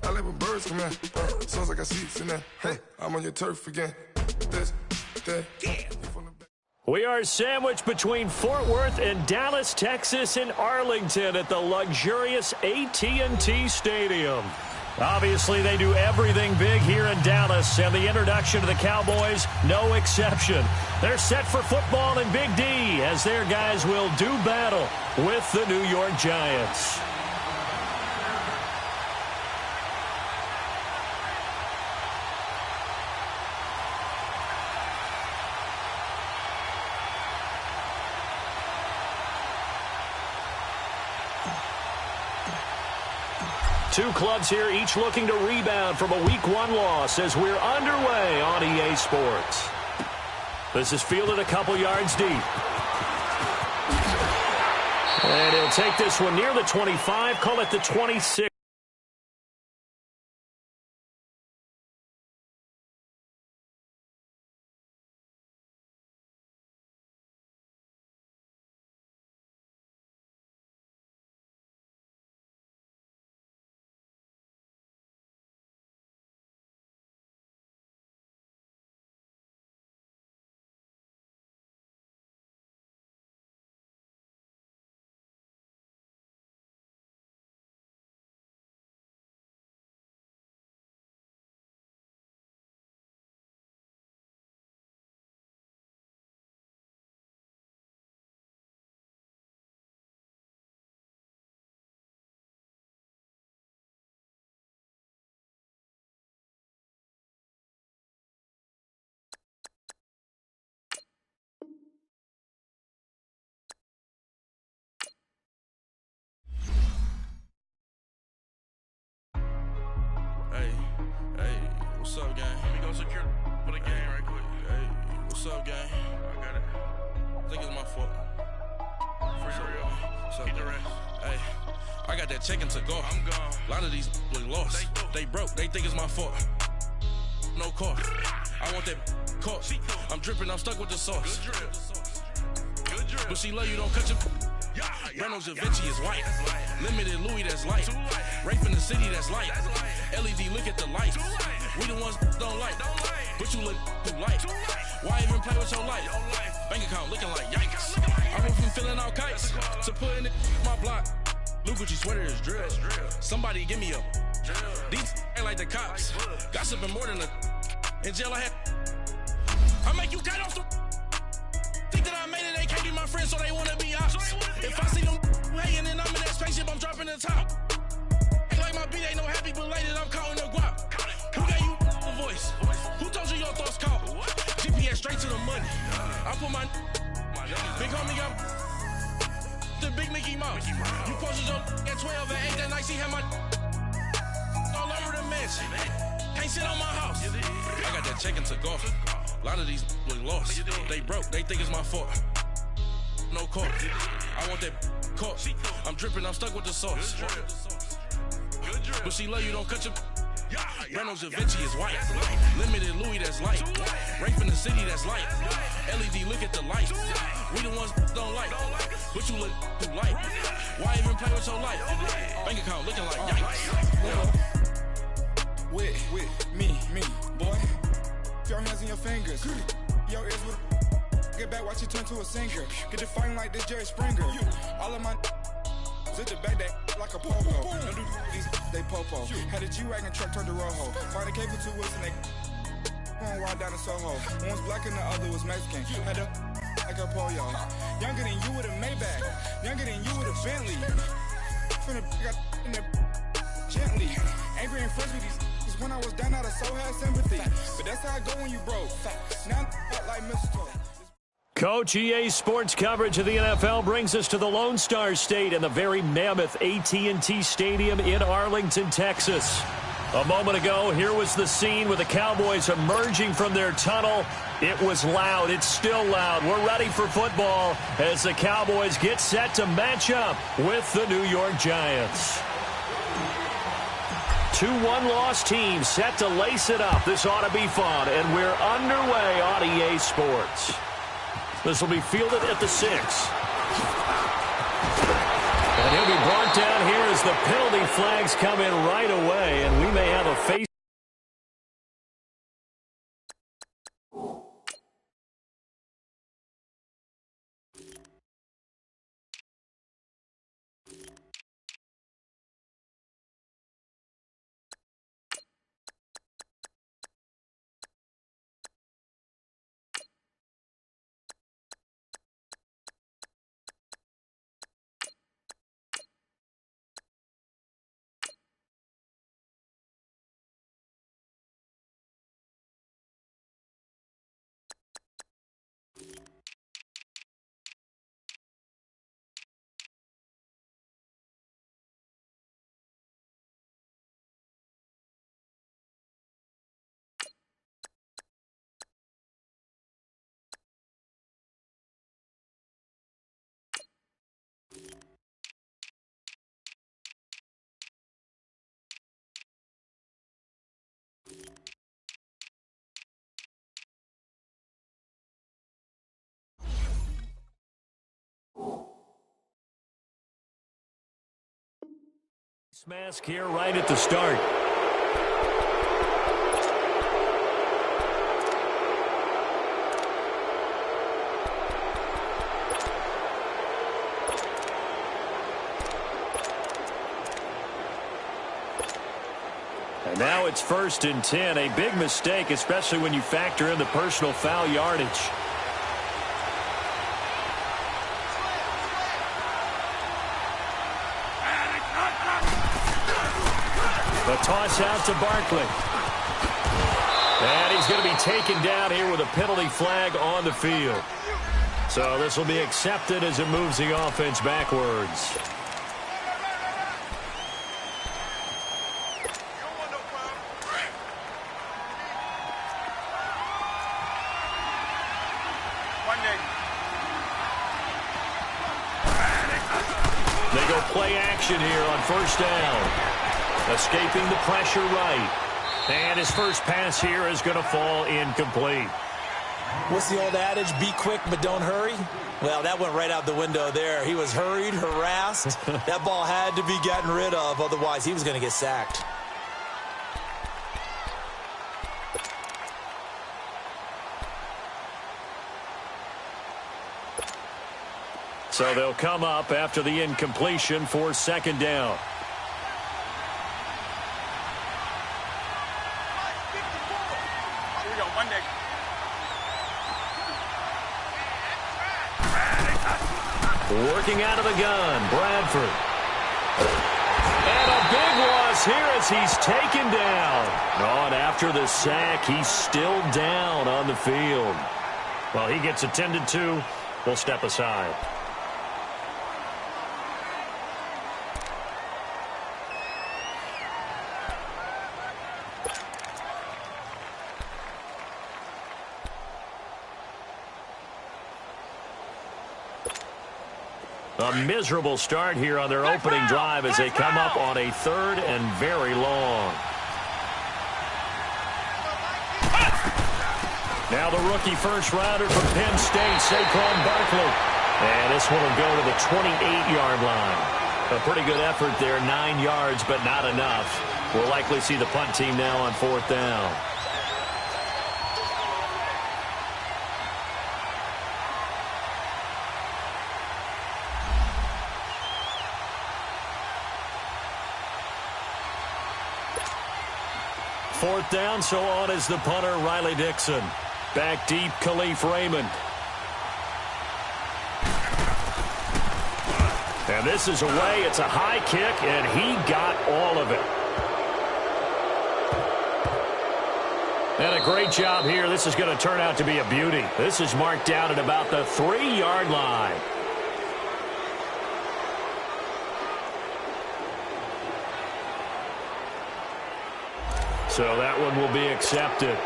I live with birds come in. Sounds like I seats in there. Hey, I'm on your turf again. This, that, yeah. We are sandwiched between Fort Worth and Dallas, Texas, and Arlington at the luxurious AT&T Stadium. Obviously, they do everything big here in Dallas, and the introduction to the Cowboys, no exception. They're set for football in Big D as their guys will do battle with the New York Giants. Two clubs here, each looking to rebound from a Week 1 loss as we're underway on EA Sports. This is fielded a couple yards deep. And he'll take this one near the 25, call it the 26. What's up, gang? Let me go secure for the game right quick. Hey, what's up, gang? I got it. I think it's my fault. For real. What's up, get the rest. Hey, I got that check-in to go. I'm gone. A lot of these look lost. They broke. They think it's my fault. No car. I want that caught. I'm dripping. I'm stuck with the sauce. Good drip. Good drip. But she love you. Don't cut your... Reynolds Da Vinci is white. Limited Louis, that's light. Rape in the city, that's light. LED, look at the light. We the ones don't like. But you look too light. Why even play with your life? Bank account looking like yikes. I went from feeling all kites to putting it in my block. Blue Gucci sweater is drill. Somebody give me a. These ain't like the cops. Gossiping more than a. In jail I had. I make you cut off the. Think that I made it, they can't be my friends, so they wanna be ops. If I see them hating and I'm in that spaceship, I'm dropping the top. Ain't like my beat ain't no happy belated, I'm counting the guap. Who gave you the voice? Who told you your thoughts count? GPS straight to the money. I put my big homie got the big Mickey Mouse. You posted your at 12 and 8 that night, she had my all over the mansion. Can't sit on my house. I got that check-in to go. A lot of these look lost. They broke. They think it's my fault. No car. I want that caught. I'm dripping. I'm stuck with the sauce. But she love you. Don't cut your... Reynolds Da Vinci is white. Limited Louis, that's light. Rape in the city, that's light. LED, look at the light. We the ones don't like. But you look too light. Why even play with your life? Bank account looking like yikes. With me, boy. Your hands in your fingers. Your ears with get back, watch you turn to a singer. Get it fighting like this Jerry Springer. All of my at the back that like a popo. No do these they popo. Had a G-Wagon truck turned to Rojo. Find a cable 2 wheels and they going wild down in Soho. One was black and the other was Mexican. Had a like a pollo. Younger than you with a Maybach. Younger than you with a Bentley. From the got in there gently. Angry and friends with these. When I was down, I so had sympathy. But that's how I go when you broke. Now I'm like mistletoe. Coach, EA Sports coverage of the NFL brings us to the Lone Star State and the very mammoth AT&T Stadium in Arlington, Texas. A moment ago, here was the scene with the Cowboys emerging from their tunnel. It was loud. It's still loud. We're ready for football as the Cowboys get set to match up with the New York Giants. Two one-loss teams set to lace it up. This ought to be fun, and we're underway on EA Sports. This will be fielded at the 6. And he'll be brought down here as the penalty flags come in right away, and we may have a face. Mask here right at the start. And now it's 1st and 10. A big mistake, especially when you factor in the personal foul yardage. The toss out to Barkley. And he's going to be taken down here with a penalty flag on the field. So this will be accepted as it moves the offense backwards. They go play action here on 1st down. Escaping the pressure right. And his first pass here is going to fall incomplete. What's the old adage? Be quick, but don't hurry? Well, that went right out the window there. He was hurried, harassed. That ball had to be gotten rid of. Otherwise, he was going to get sacked. So they'll come up after the incompletion for 2nd down. Working out of the gun, Bradford. And a big loss here as he's taken down. Oh, and after the sack, he's still down on the field. Well, he gets attended to. We'll step aside. A miserable start here on their opening drive as they come up on a 3rd and very long. Now the rookie first rounder from Penn State, Saquon Barkley. And this one will go to the 28-yard line. A pretty good effort there, 9 yards, but not enough. We'll likely see the punt team now on 4th down. Fourth down, so on is the punter, Riley Dixon. Back deep, Khalif Raymond. And this is away. It's a high kick, and he got all of it. And a great job here. This is going to turn out to be a beauty. This is marked down at about the 3-yard line. So that one will be accepted.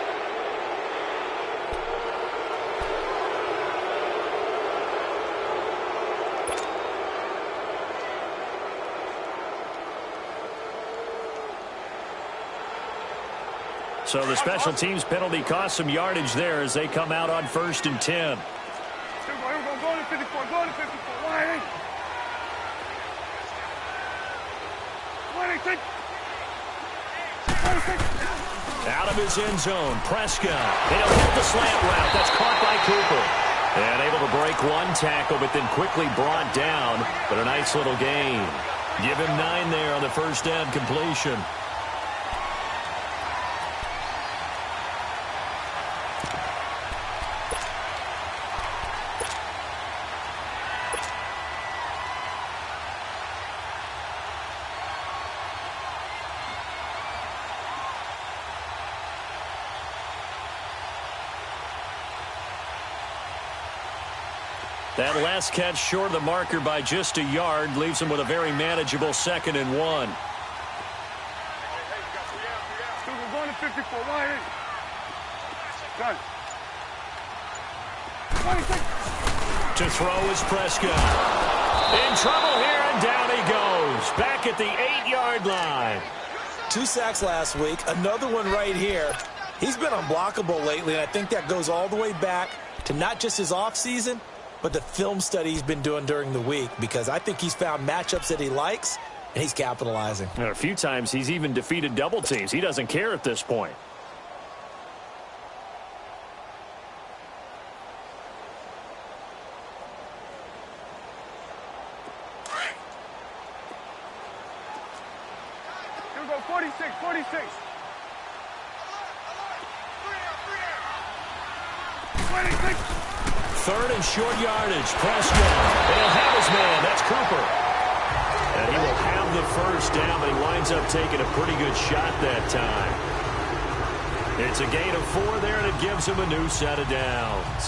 So the special teams penalty cost some yardage there as they come out on 1st and 10. Go to 54. Go to 54. 180. 186. Out of his end zone, Prescott. And he'll hit the slant route. That's caught by Cooper. And able to break one tackle, but then quickly brought down. But a nice little gain. Give him 9 there on the first down completion. That last catch short of the marker by just a yard leaves him with a very manageable 2nd and 1. We're going to 54. 180. Got it. To throw is Prescott. In trouble here, and down he goes. Back at the 8-yard line. 2 sacks last week, another one right here. He's been unblockable lately, and I think that goes all the way back to not just his offseason, but the film study he's been doing during the week, because I think he's found matchups that he likes, and he's capitalizing. And a few times he's even defeated double teams. He doesn't care at this point. Here we go. 46. 46. 26. 3rd and short yardage. Prescott. And he'll have his man. That's Cooper. And he will have the first down, but he winds up taking a pretty good shot that time. It's a gain of 4 there, and it gives him a new set of downs.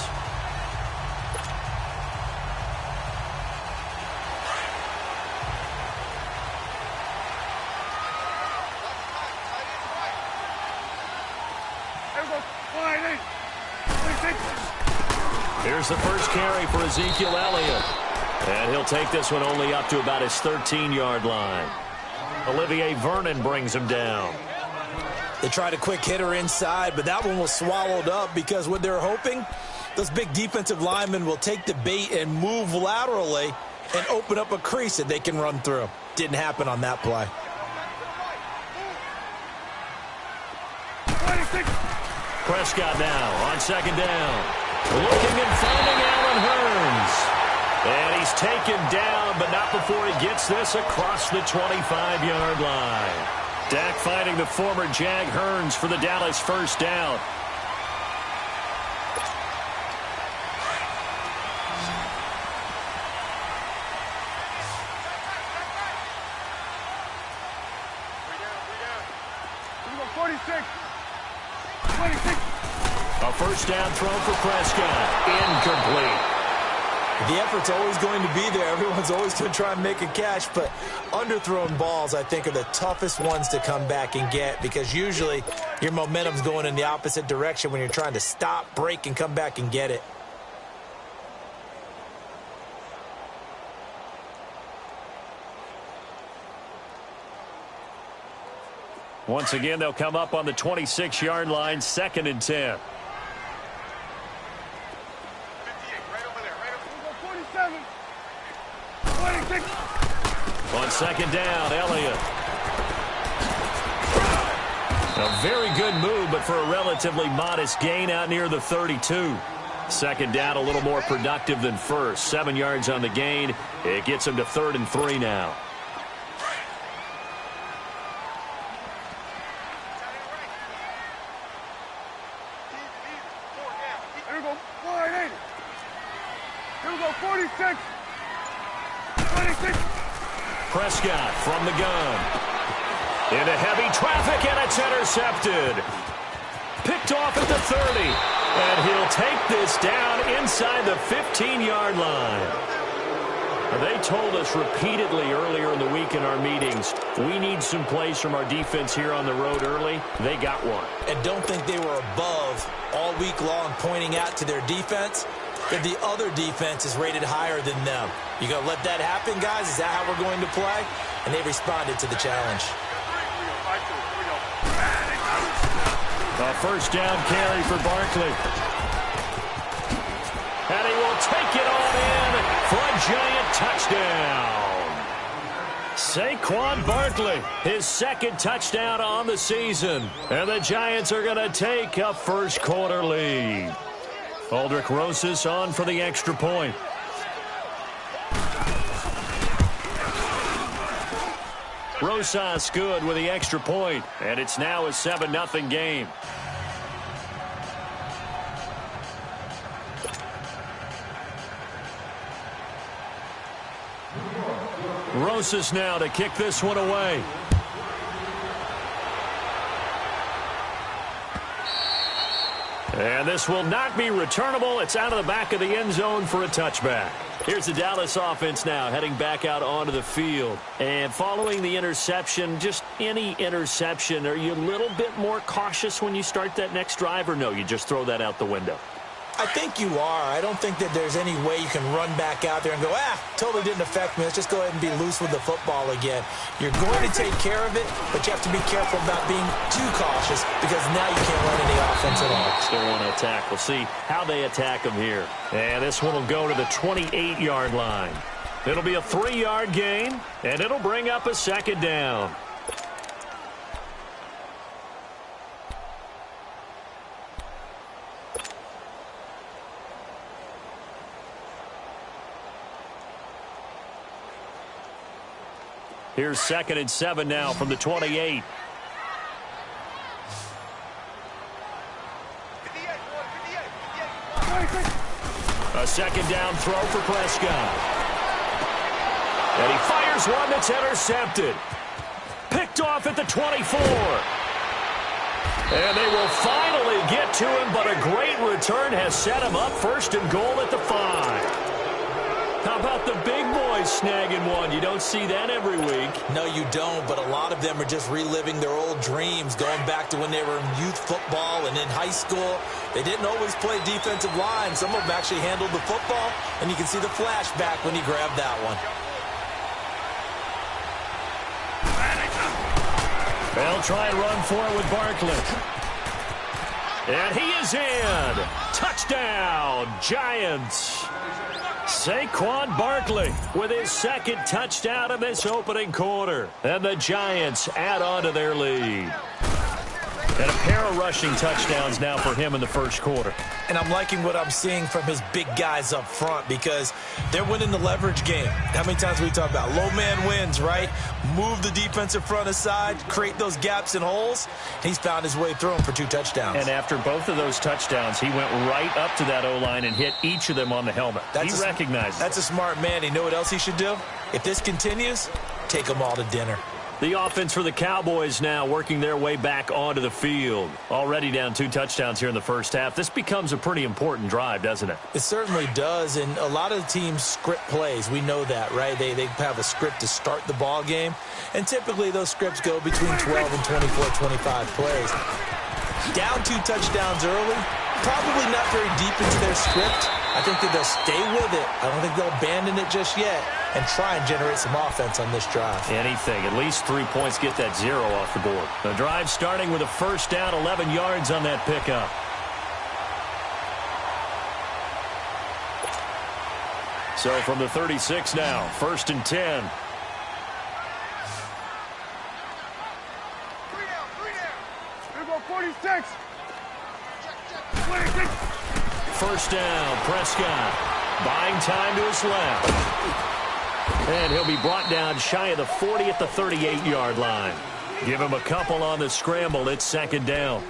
Here we go. 180. 26. Here's the first carry for Ezekiel Elliott. And he'll take this one only up to about his 13-yard line. Olivier Vernon brings him down. They tried a quick hitter inside, but that one was swallowed up because what they're hoping, those big defensive linemen will take the bait and move laterally and open up a crease that they can run through. Didn't happen on that play. 26. Prescott now on 2nd down. Looking and finding Allen Hurns. And he's taken down, but not before he gets this across the 25-yard line. Dak finding the former Jag Hurns for the Dallas first down. Here we go. 46. 26. A first down throw for Prescott. Incomplete. The effort's always going to be there. Everyone's always going to try and make a catch, but underthrown balls, I think, are the toughest ones to come back and get, because usually your momentum's going in the opposite direction when you're trying to stop, break, and come back and get it. Once again, they'll come up on the 26-yard line, 2nd and 10. On 2nd down, Elliott. A very good move, but for a relatively modest gain out near the 32. 2nd down, a little more productive than first. 7 yards on the gain. It gets him to 3rd and 3 now. Here we go. 180. Here we go. 46. 26. Prescott from the gun. Into heavy traffic, and it's intercepted. Picked off at the 30. And he'll take this down inside the 15-yard line. They told us repeatedly earlier in the week in our meetings, we need some plays from our defense here on the road early. They got one. And don't think they were above all week long pointing out to their defense that the other defense is rated higher than them. You going to let that happen, guys? Is that how we're going to play? And they responded to the challenge. A first down carry for Barkley. And he will take it all in. 8-foot giant touchdown. Saquon Barkley, his second touchdown on the season. And the Giants are going to take a first quarter lead. Aldrich Rosas on for the extra point. Rosas good with the extra point, and it's now a 7-0 game. Rosas now to kick this one away. And this will not be returnable. It's out of the back of the end zone for a touchback. Here's the Dallas offense now heading back out onto the field. And following the interception, just any interception, are you a little bit more cautious when you start that next drive, or no, you just throw that out the window? I think you are. I don't think that there's any way you can run back out there and go, totally didn't affect me. Let's just go ahead and be loose with the football again. You're going to take care of it, but you have to be careful about being too cautious because now you can't run any offense at all. Still want to attack. We'll see how they attack them here. And this one will go to the 28-yard line. It'll be a 3-yard gain, and it'll bring up a second down. Here's 2nd and 7 now from the 28. A second down throw for Prescott. And he fires one that's intercepted. Picked off at the 24. And they will finally get to him, but a great return has set him up 1st and goal at the 5. How about the big boys snagging one? You don't see that every week. No, you don't, but a lot of them are just reliving their old dreams, going back to when they were in youth football and in high school. They didn't always play defensive line. Some of them actually handled the football, and you can see the flashback when he grabbed that one. They'll try and run for it with Barkley. And he is in. Touchdown, Giants. Saquon Barkley with his second touchdown in this opening quarter. And the Giants add on to their lead. And a pair of rushing touchdowns now for him in the first quarter. And I'm liking what I'm seeing from his big guys up front because they're winning the leverage game. How many times we talk about low man wins, right? Move the defensive front aside, create those gaps and holes. He's found his way through them for 2 touchdowns. And after both of those touchdowns, he went right up to that O-line and hit each of them on the helmet. He recognized it. That's a smart man. You know what else he should do? If this continues, take them all to dinner. The offense for the Cowboys now working their way back onto the field. Already down 2 touchdowns here in the first half. This becomes a pretty important drive, doesn't it? It certainly does, and a lot of the teams script plays. We know that, right? They have a script to start the ball game, and typically those scripts go between 12 and 24, 25 plays. Down 2 touchdowns early, probably not very deep into their script. I think that they'll stay with it. I don't think they'll abandon it just yet and try and generate some offense on this drive. Anything. At least 3 points, get that 0 off the board. The drive starting with a first down, 11 yards on that pickup. So from the 36 now, 1st and 10. 46. 1st down, Prescott. Buying time to his left. And he'll be brought down shy of the 40 at the 38-yard line. Give him a couple on the scramble. It's 2nd down.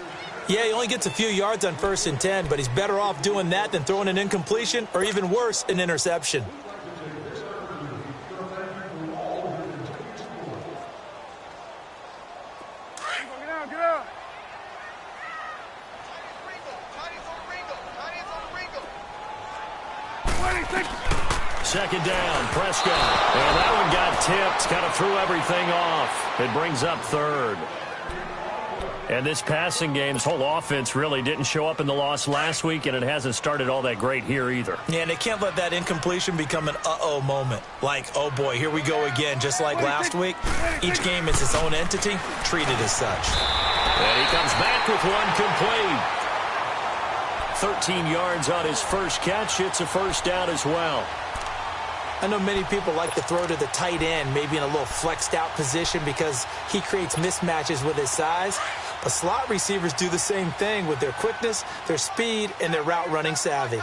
Yeah, he only gets a few yards on 1st and 10, but he's better off doing that than throwing an incompletion or even worse, an interception. Get out. 2nd down, Prescott. And that one got tipped, kind of threw everything off. It brings up 3rd. And this passing game's whole offense really didn't show up in the loss last week, and it hasn't started all that great here either. Yeah, and they can't let that incompletion become an uh-oh moment. Like, oh boy, here we go again, just like last week. Each game is its own entity, treated as such. And he comes back with one complete. 13 yards on his first catch. It's a first down as well. I know many people like to throw to the tight end, maybe in a little flexed out position because he creates mismatches with his size. But slot receivers do the same thing with their quickness, their speed, and their route running savvy.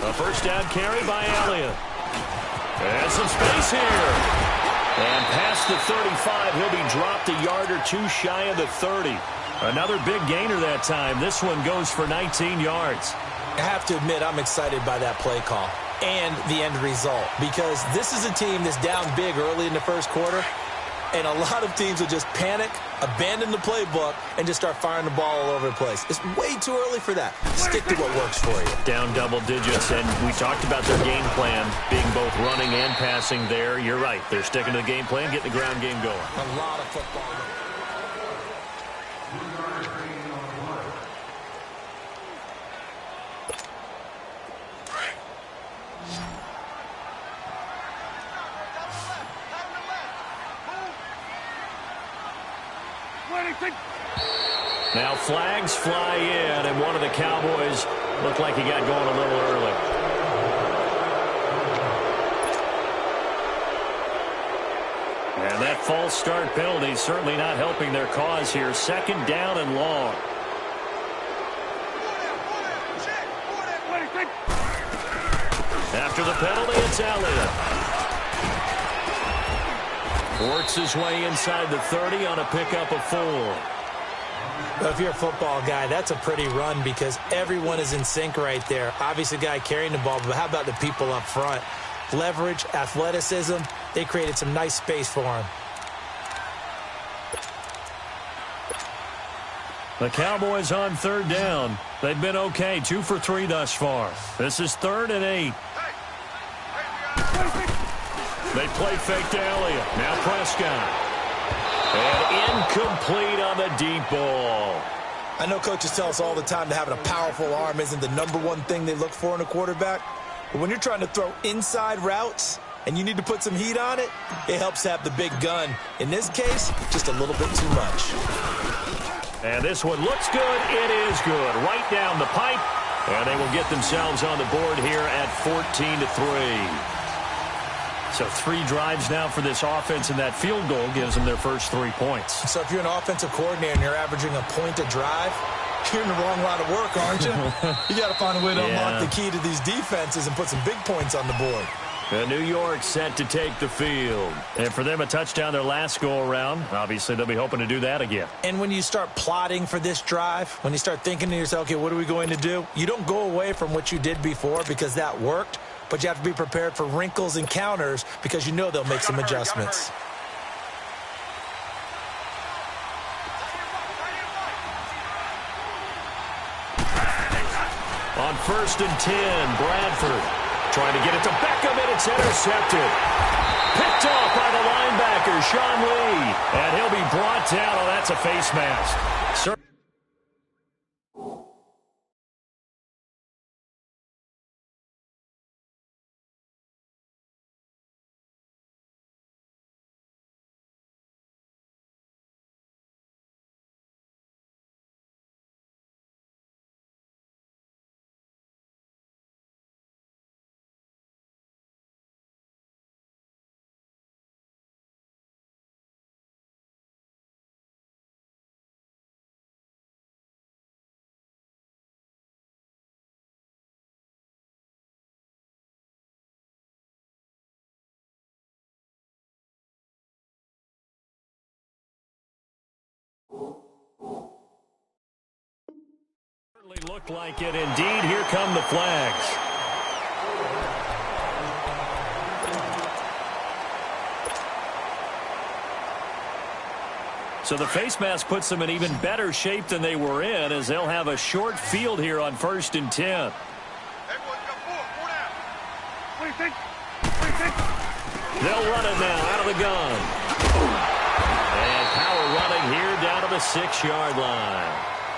A first down carry by Elliott. And some space here. And past the 35, he'll be dropped a yard or two shy of the 30. Another big gainer that time. This one goes for 19 yards. I have to admit, I'm excited by that play call and the end result because this is a team that's down big early in the first quarter, and a lot of teams will just panic, abandon the playbook, and just start firing the ball all over the place. It's way too early for that. Stick to what works for you. Down double digits, and we talked about their game plan being both running and passing there. You're right. They're sticking to the game plan, getting the ground game going. A lot of football. Now flags fly in, and one of the Cowboys looked like he got going a little early. And that false start penalty certainly not helping their cause here. Second down and long. After the penalty, it's Elliott. Works his way inside the 30 on a pickup of 4. Well, if you're a football guy, that's a pretty run because everyone is in sync right there. Obviously, the guy carrying the ball, but how about the people up front? Leverage, athleticism, they created some nice space for him. The Cowboys on third down. They've been okay, 2 for 3 thus far. This is 3rd and 8. They play fake to Elliott. Now Prescott. And incomplete on the deep ball. I know coaches tell us all the time that having a powerful arm isn't the #1 thing they look for in a quarterback. But when you're trying to throw inside routes and you need to put some heat on it, it helps to have the big gun. In this case, just a little bit too much. And this one looks good. It is good. Right down the pipe. And they will get themselves on the board here at 14-3. So 3 drives now for this offense, and that field goal gives them their first 3 points. So if you're an offensive coordinator and you're averaging a point a drive, you're in the wrong line of work, aren't you? You got to find a way to unlock the key to these defenses and put some big points on the board. New York set to take the field. And for them, a touchdown their last go-around. Obviously, they'll be hoping to do that again. And when you start plotting for this drive, when you start thinking to yourself, okay, what are we going to do? You don't go away from what you did before because that worked. But you have to be prepared for wrinkles and counters because you know they'll make some adjustments. On 1st and 10, Bradford trying to get it to Beckham, and it's intercepted. Picked off by the linebacker, Sean Lee. And he'll be brought down. Oh, that's a face mask. Certainly looked like it. Indeed, here come the flags. So the face mask puts them in even better shape than they were in, as they'll have a short field here on 1st and 10. They'll run it now out of the gun. And power running here down to the 6-yard line.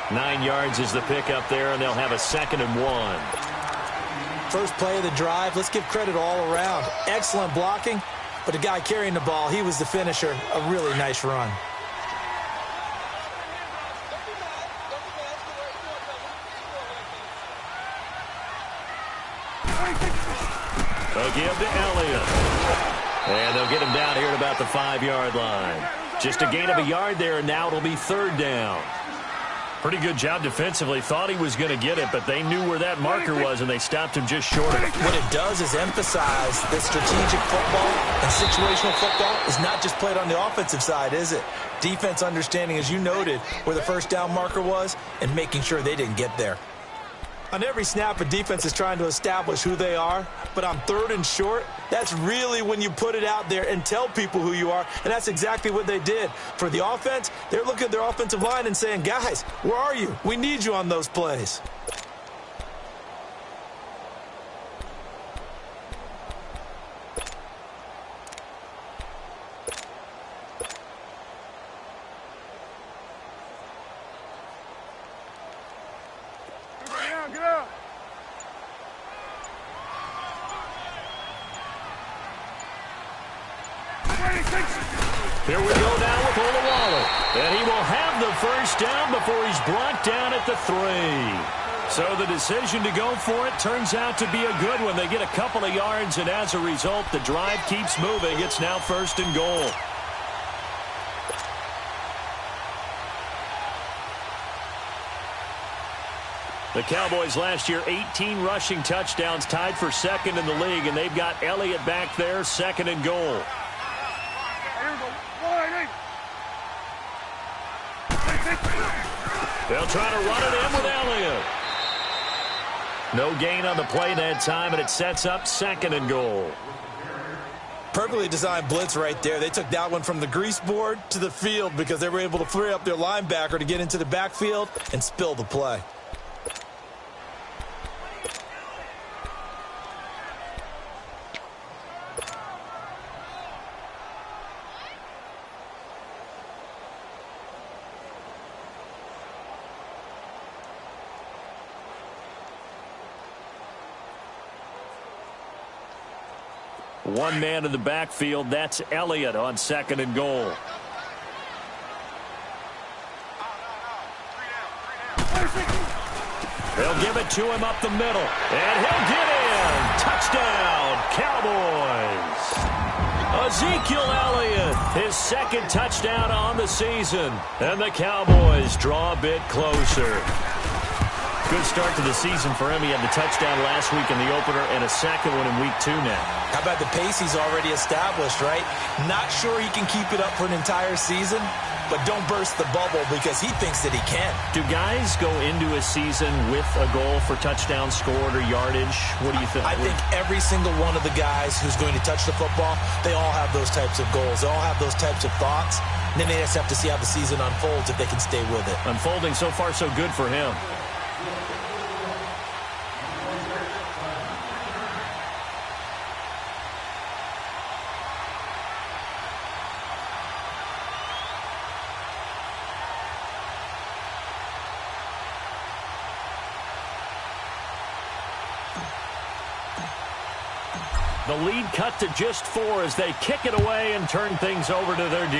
9 yards is the pickup there, and they'll have a 2nd and 1. First play of the drive, let's give credit all around. Excellent blocking, but the guy carrying the ball, he was the finisher. A really nice run. They'll give to Elliott. And they'll get him down here at about the 5-yard line. Just a gain of a yard there, and now it'll be 3rd down. Pretty good job defensively. Thought he was going to get it, but they knew where that marker was, and they stopped him just short of it. What it does is emphasize that strategic football and situational football is not just played on the offensive side, is it? Defense understanding, as you noted, where the first down marker was and making sure they didn't get there. On every snap, a defense is trying to establish who they are, but on 3rd and short, that's really when you put it out there and tell people who you are, and that's exactly what they did. For the offense, they're looking at their offensive line and saying, guys, where are you? We need you on those plays. Here we go now with Olawale. And he will have the first down before he's brought down at the 3. So the decision to go for it turns out to be a good one. They get a couple of yards, and as a result, the drive keeps moving. It's now 1st and goal. The Cowboys last year, 18 rushing touchdowns, tied for 2nd in the league, and they've got Elliott back there, 2nd and goal. They'll try to run it in with Elliott. No gain on the play that time, and it sets up 2nd and goal. Perfectly designed blitz right there. They took that one from the grease board to the field because they were able to free up their linebacker to get into the backfield and spill the play. One man in the backfield. That's Elliott on 2nd and goal. They'll give it to him up the middle. And he'll get in. Touchdown, Cowboys. Ezekiel Elliott, his 2nd touchdown on the season. And the Cowboys draw a bit closer. Good start to the season for him. He had the touchdown last week in the opener and a 2nd one in week 2 now. How about the pace he's already established, right? Not sure he can keep it up for an entire season, but don't burst the bubble because he thinks that he can. Do guys go into a season with a goal for touchdowns scored or yardage? What do you think? I think every single one of the guys who's going to touch the football, they all have those types of goals. They all have those types of thoughts. And then they just have to see how the season unfolds if they can stay with it. Unfolding so far so good for him. The lead cut to just 4 as they kick it away and turn things over to their D.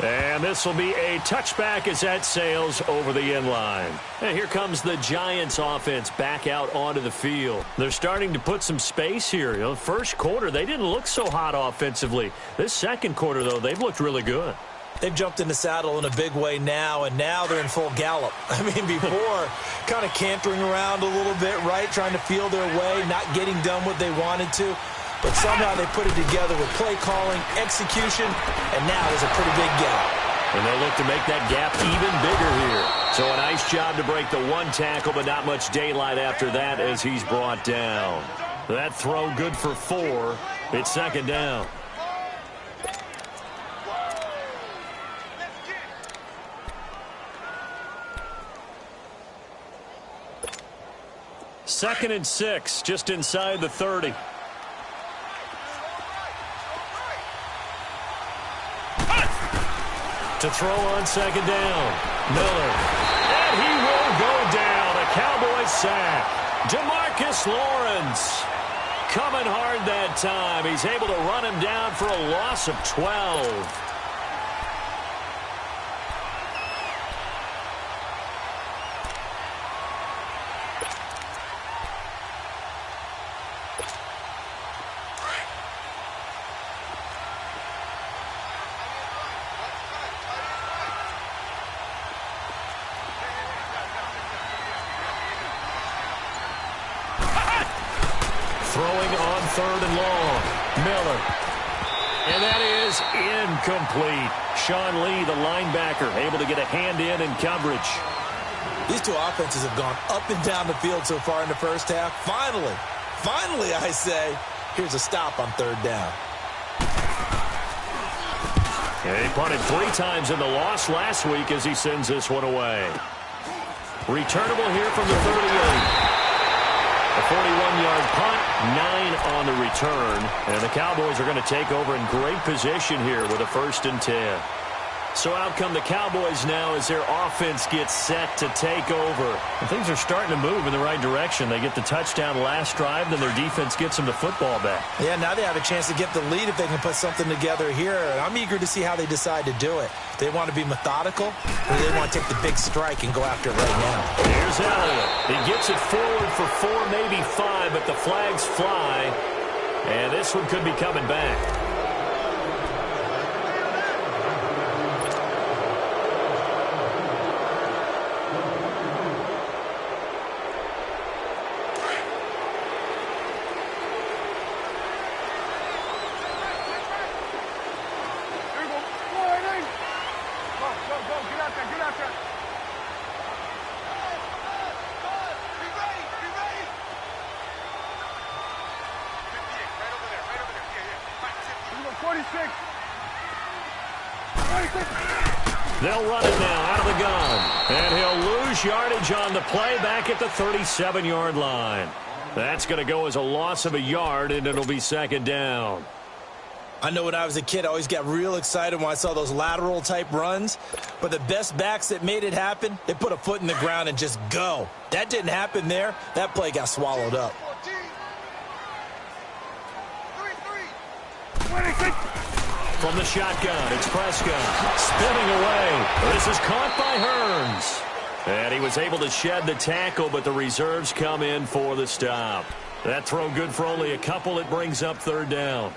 And this will be a touchback as that sails over the end line. And here comes the Giants offense back out onto the field. They're starting to put some space here. You know, first quarter, they didn't look so hot offensively. This 2nd quarter, though, they've looked really good. They've jumped in the saddle in a big way now, and now they're in full gallop. I mean, before, kind of cantering around a little bit, right, trying to feel their way, not getting done what they wanted to. But somehow they put it together with play calling, execution, and now there's a pretty big gap. And they'll look to make that gap even bigger here. So a nice job to break the 1 tackle, but not much daylight after that as he's brought down. That throw good for 4. It's 2nd down. Second and 6, just inside the 30. To throw on 2nd down. Miller. And he will go down. A Cowboys sack. DeMarcus Lawrence coming hard that time. He's able to run him down for a loss of 12. Throwing on 3rd and long. Miller. And that is incomplete. Sean Lee, the linebacker, able to get a hand in coverage. These two offenses have gone up and down the field so far in the first half. Finally, I say, here's a stop on 3rd down. He punted 3 times in the loss last week as he sends this one away. Returnable here from the 38. A 41-yard punt, 9 on the return. And the Cowboys are going to take over in great position here with a 1st and 10. So out come the Cowboys now as their offense gets set to take over. And things are starting to move in the right direction. They get the touchdown last drive, then their defense gets them the football back. Yeah, now they have a chance to get the lead if they can put something together here. And I'm eager to see how they decide to do it. They want to be methodical, or they want to take the big strike and go after it right now. Here's Elliott. He gets it forward for 4, maybe 5, but the flags fly. And this one could be coming back. They'll run it now out of the gun. And he'll lose yardage on the play back at the 37-yard line. That's going to go as a loss of a yard, and it'll be 2nd down. I know when I was a kid, I always got real excited when I saw those lateral-type runs. But the best backs that made it happen, they put a foot in the ground and just go. That didn't happen there. That play got swallowed up. From the shotgun, it's Prescott. Spinning away. This is caught by Hearns. And he was able to shed the tackle, but the reserves come in for the stop. That throw good for only a couple. It brings up 3rd down.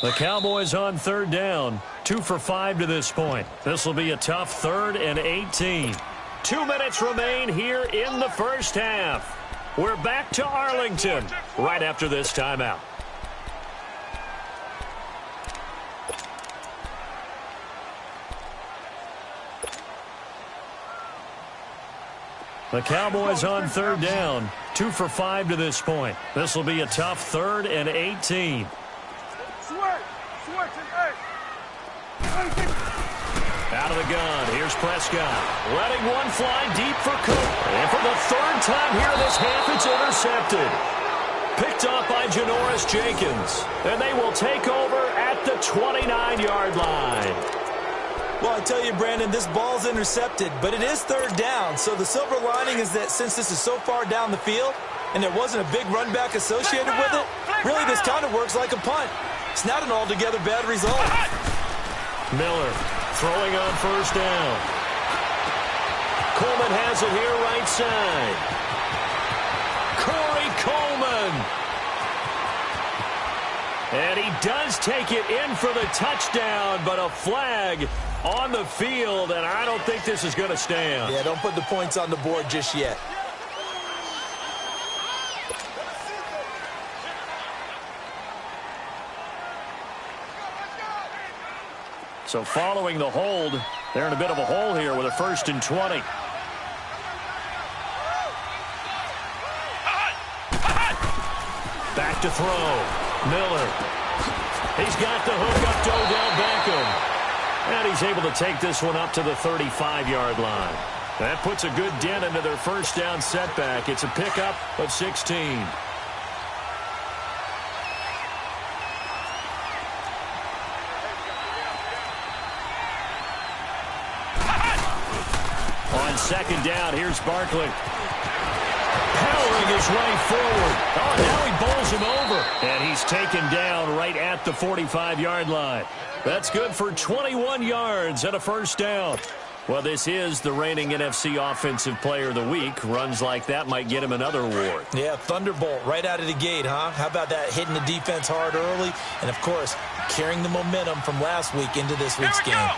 The Cowboys on 3rd down. 2 for 5 to this point. This will be a tough 3rd and 18. 2 minutes remain here in the first half. We're back to Arlington right after this timeout. The Cowboys on 3rd down. 2 for 5 to this point. This will be a tough 3rd and 18. Out of the gun, here's Prescott. Letting one fly deep for Cook. And for the 3rd time here this half, it's intercepted. Picked off by Janoris Jenkins. And they will take over at the 29-yard line. Well, I tell you, Brandon, this ball's intercepted, but it is 3rd down. So the silver lining is that since this is so far down the field and there wasn't a big run back associated with it, really this kind of works like a punt. It's not an altogether bad result. Miller throwing on 1st down. Coleman has it here right side. Corey Coleman. And he does take it in for the touchdown, but a flag on the field, and I don't think this is going to stand. Yeah, don't put the points on the board just yet. So following the hold, they're in a bit of a hole here with a 1st and 20. Back to throw. Miller. He's got the hook up to Odell Beckham. And he's able to take this one up to the 35-yard line. That puts a good dent into their 1st down setback. It's a pickup of 16. On 2nd down, here's Barkley. Powering his way forward. Oh, now he bowls him over. And he's taken down right at the 45-yard line. That's good for 21 yards and a 1st down. Well, this is the reigning NFC Offensive Player of the Week. Runs like that might get him another award. Yeah, Thunderbolt right out of the gate, huh? How about that, hitting the defense hard early? And, of course, carrying the momentum from last week into this week's game.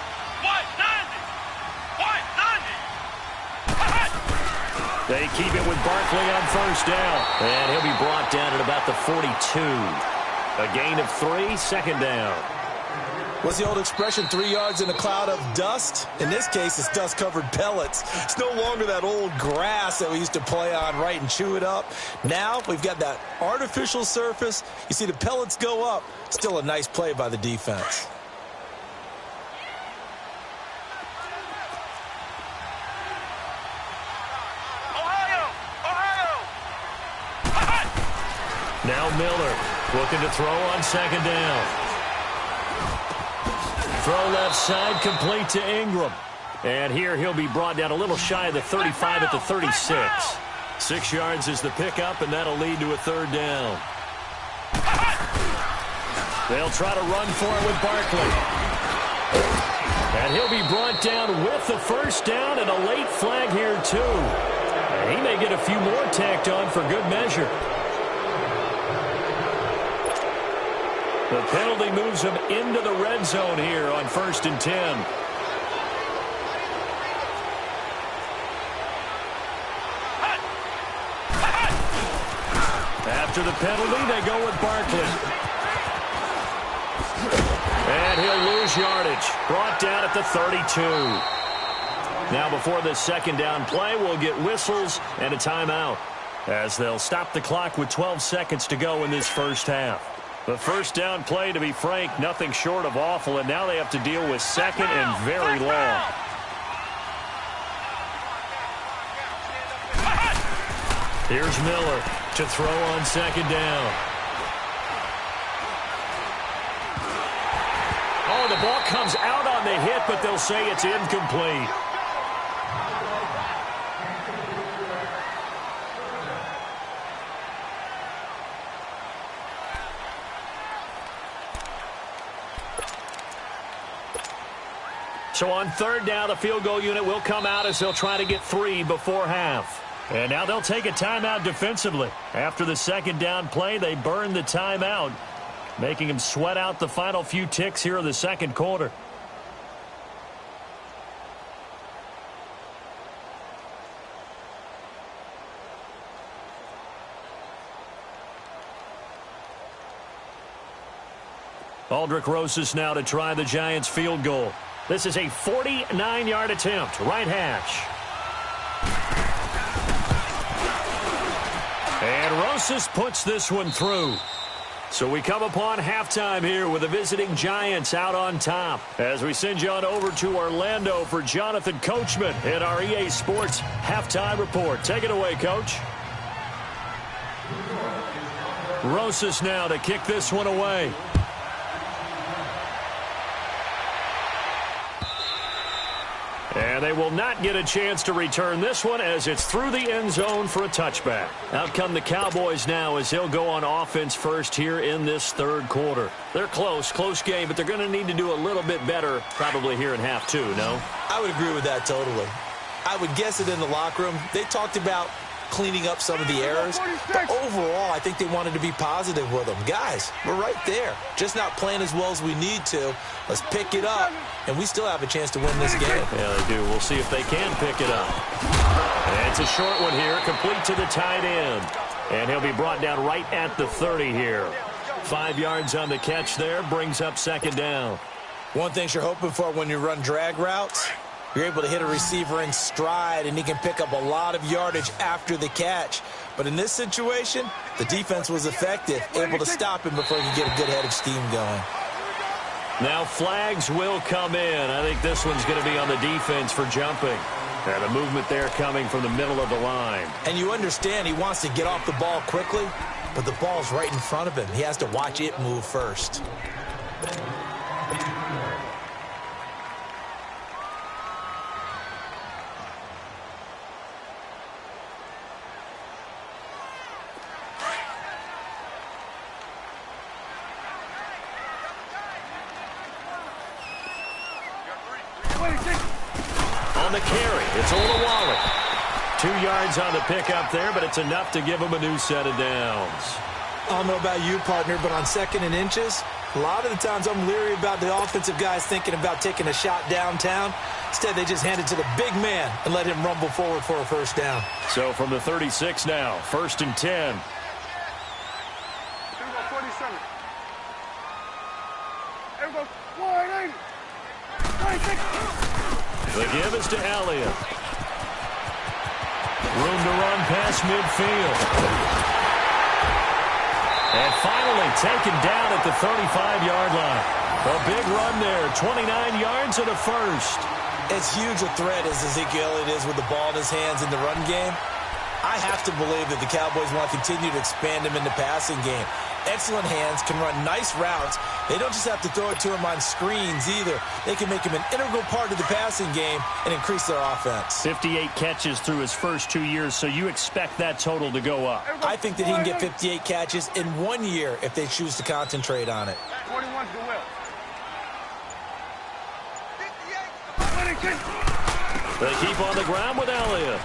They keep it with Barkley on first down. And he'll be brought down at about the 42. A gain of 3, second down. What's the old expression, 3 yards in a cloud of dust? In this case, it's dust-covered pellets. It's no longer that old grass that we used to play on, right, and chew it up. Now we've got that artificial surface. You see the pellets go up. Still a nice play by the defense. Now Miller looking to throw on second down. Throw left side, complete to Ingram. And here he'll be brought down a little shy of the 35 at the 36. 6 yards is the pickup, and that'll lead to a third down. They'll try to run for it with Barkley. And he'll be brought down with the first down and a late flag here, too. And he may get a few more tacked on for good measure. The penalty moves him into the red zone here on 1st and 10. After the penalty, they go with Barkley. And he'll lose yardage. Brought down at the 32. Now before this second down play, we'll get whistles and a timeout, as they'll stop the clock with 12 seconds to go in this first half. The first down play, to be frank, nothing short of awful, and now they have to deal with second and very long. Here's Miller to throw on second down. Oh, the ball comes out on the hit, but they'll say it's incomplete. So on third down, the field goal unit will come out as they'll try to get 3 before half. And now they'll take a timeout defensively. After the second down play, they burn the timeout, making them sweat out the final few ticks here in the second quarter. Aldrick Rosas now to try the Giants field goal. This is a 49-yard attempt, right hash. And Rosas puts this one through. So we come upon halftime here with the visiting Giants out on top, as we send you on over to Orlando for Jonathan Coachman in our EA Sports Halftime Report. Take it away, Coach. Rosas now to kick this one away. And they will not get a chance to return this one as it's through the end zone for a touchback. Out come the Cowboys now as they'll go on offense first here in this third quarter. They're close game, but they're going to need to do a little bit better probably here in half 2, no? I would agree with that totally. I would guess it in the locker room. They talked about cleaning up some of the errors, but overall I think they wanted to be positive with them. Guys, we're right there, just not playing as well as we need to. Let's pick it up, and we still have a chance to win this game. Yeah, they do. We'll see if they can pick it up. And it's a short one here, complete to the tight end, and he'll be brought down right at the 30 here. 5 yards on the catch there, brings up second down. One thing you're hoping for when you run drag routes, you're able to hit a receiver in stride, and he can pick up a lot of yardage after the catch. But in this situation, the defense was effective, able to stop him before he could get a good head of steam going. Now flags will come in. I think this one's going to be on the defense for jumping. And a movement there coming from the middle of the line. And you understand he wants to get off the ball quickly, but the ball's right in front of him. He has to watch it move first. On the carry, it's Olawale. 2 yards on the pickup there, but it's enough to give him a new set of downs. I don't know about you, partner, but on 2nd and inches, a lot of the times I'm leery about the offensive guys thinking about taking a shot downtown. Instead, they just hand it to the big man and let him rumble forward for a first down. So from the 36 now, 1st and 10. The give is to Elliott. Room to run past midfield. And finally taken down at the 35-yard line. A big run there, 29 yards and a first. As huge a threat as Ezekiel Elliott is with the ball in his hands in the run game, I have to believe that the Cowboys want to continue to expand him in the passing game. Excellent hands, can run nice routes. They don't just have to throw it to him on screens either. They can make him an integral part of the passing game and increase their offense. 58 catches through his first 2 years, so you expect that total to go up. I think that he can get 58 catches in 1 year if they choose to concentrate on it. 21's the will. They keep on the ground with Elliott.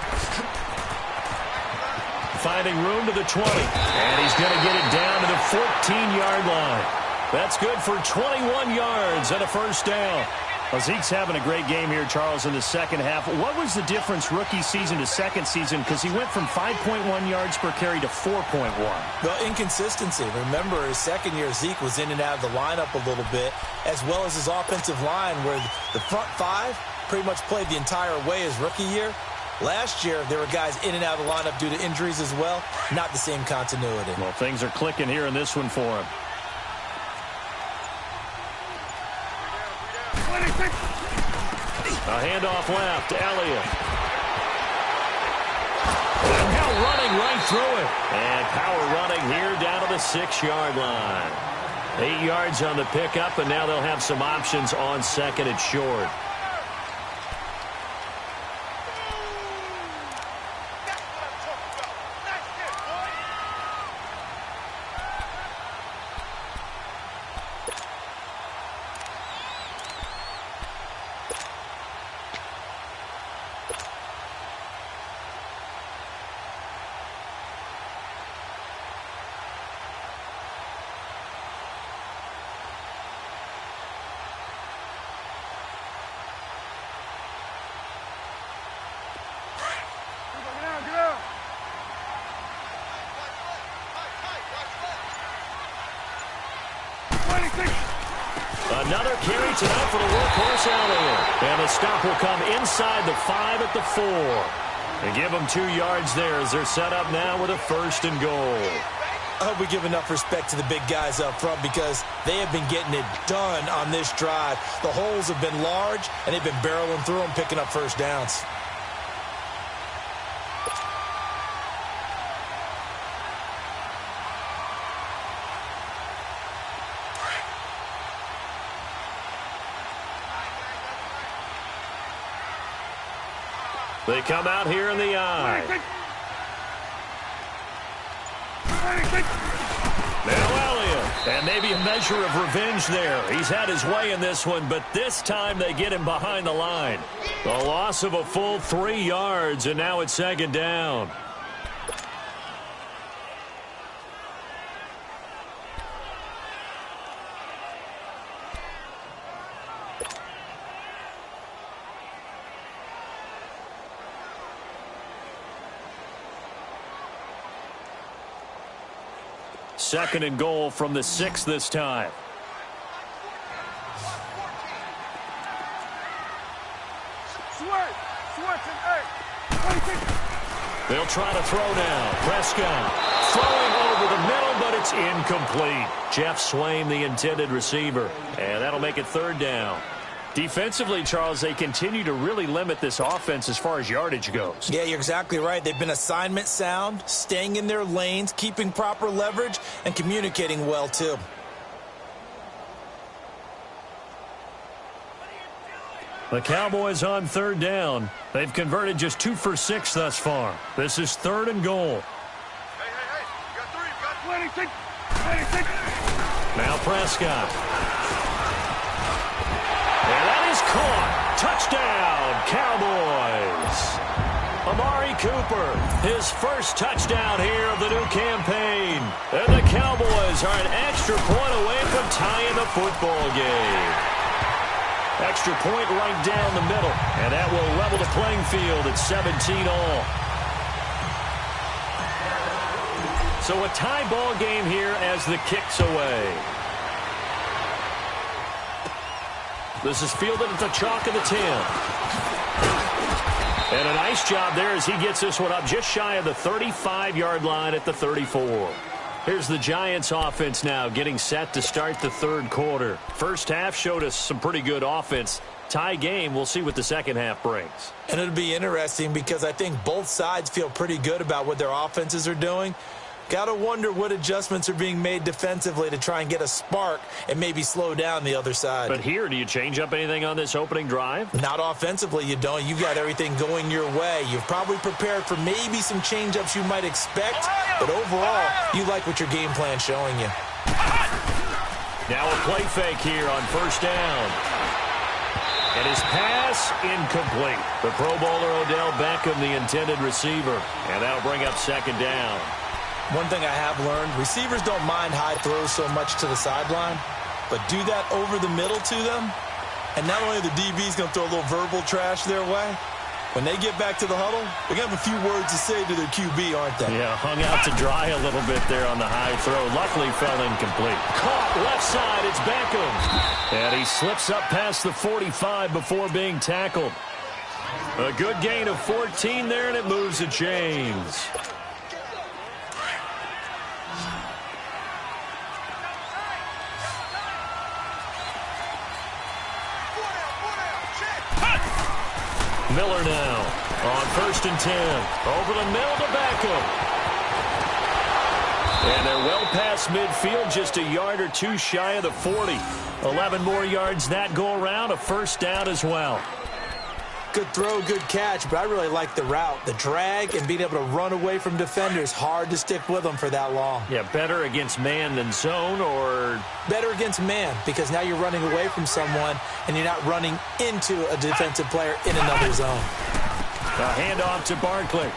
Finding room to the 20. And he's going to get it down to the 14-yard line. That's good for 21 yards and a first down. Well, Zeke's having a great game here, Charles, in the second half. What was the difference rookie season to second season? Because he went from 5.1 yards per carry to 4.1. Well, inconsistency. Remember, his second year, Zeke was in and out of the lineup a little bit, as well as his offensive line, where the front five pretty much played the entire way his rookie year. Last year, there were guys in and out of the lineup due to injuries as well. Not the same continuity. Well, things are clicking here in this one for him. A handoff left, Elliott. And now running right through it. And power running here down to the 6-yard line. 8 yards on the pickup, and now they'll have some options on second and short. Another carry tonight for the workhorse Elliott. And the stop will come inside the 5 at the 4. And give them 2 yards there as they're set up now with a 1st and goal. I hope we give enough respect to the big guys up front because they have been getting it done on this drive. The holes have been large, and they've been barreling through them, picking up first downs. They come out here in the eye. Now Elliott. And maybe a measure of revenge there. He's had his way in this one, but this time they get him behind the line. The loss of a full 3 yards, and now it's 2nd down. Second and goal from the 6 this time. They'll try to throw now. Prescott throwing over the middle, but it's incomplete. Jeff Swain, the intended receiver. And that'll make it 3rd down. Defensively, Charles, they continue to really limit this offense as far as yardage goes. Yeah, you're exactly right. They've been assignment sound, staying in their lanes, keeping proper leverage, and communicating well, too. The Cowboys on 3rd down. They've converted just 2 for 6 thus far. This is 3rd and goal. Hey, you got 3, you got 26. Now Prescott. And that is caught. Touchdown, Cowboys. Amari Cooper, his first touchdown here of the new campaign. And the Cowboys are an extra point away from tying the football game. Extra point right down the middle, and that will level the playing field at 17 all. So a tie ball game here as the kick's away. This is fielded at the chalk of the 10. And a nice job there as he gets this one up just shy of the 35-yard line at the 34. Here's the Giants offense now getting set to start the third quarter. First half showed us some pretty good offense. Tie game, we'll see what the second half brings. And it'll be interesting because I think both sides feel pretty good about what their offenses are doing. Got to wonder what adjustments are being made defensively to try and get a spark and maybe slow down the other side. But here, do you change up anything on this opening drive? Not offensively, you don't. You've got everything going your way. You've probably prepared for maybe some change-ups you might expect, but overall, you like what your game plan's showing you. Now a play fake here on first down. And his pass incomplete. The Pro Bowler Odell Beckham, the intended receiver. And that'll bring up second down. One thing I have learned, receivers don't mind high throws so much to the sideline, but do that over the middle to them, and not only the DB's going to throw a little verbal trash their way, when they get back to the huddle, they're going to have a few words to say to their QB, aren't they? Yeah, hung out to dry a little bit there on the high throw. Luckily fell incomplete. Caught left side, it's Beckham. And he slips up past the 45 before being tackled. A good gain of 14 there, and it moves the chains. Miller now on first and 10. Over the middle to Beckham. And they're well past midfield, just a yard or two shy of the 40. 11 more yards that go around, a first down as well. Good throw, good catch, but I really like the route. The drag and being able to run away from defenders, hard to stick with them for that long. Yeah, better against man than zone, or? Better against man, because now you're running away from someone and you're not running into a defensive player in another zone. A handoff to Barkley.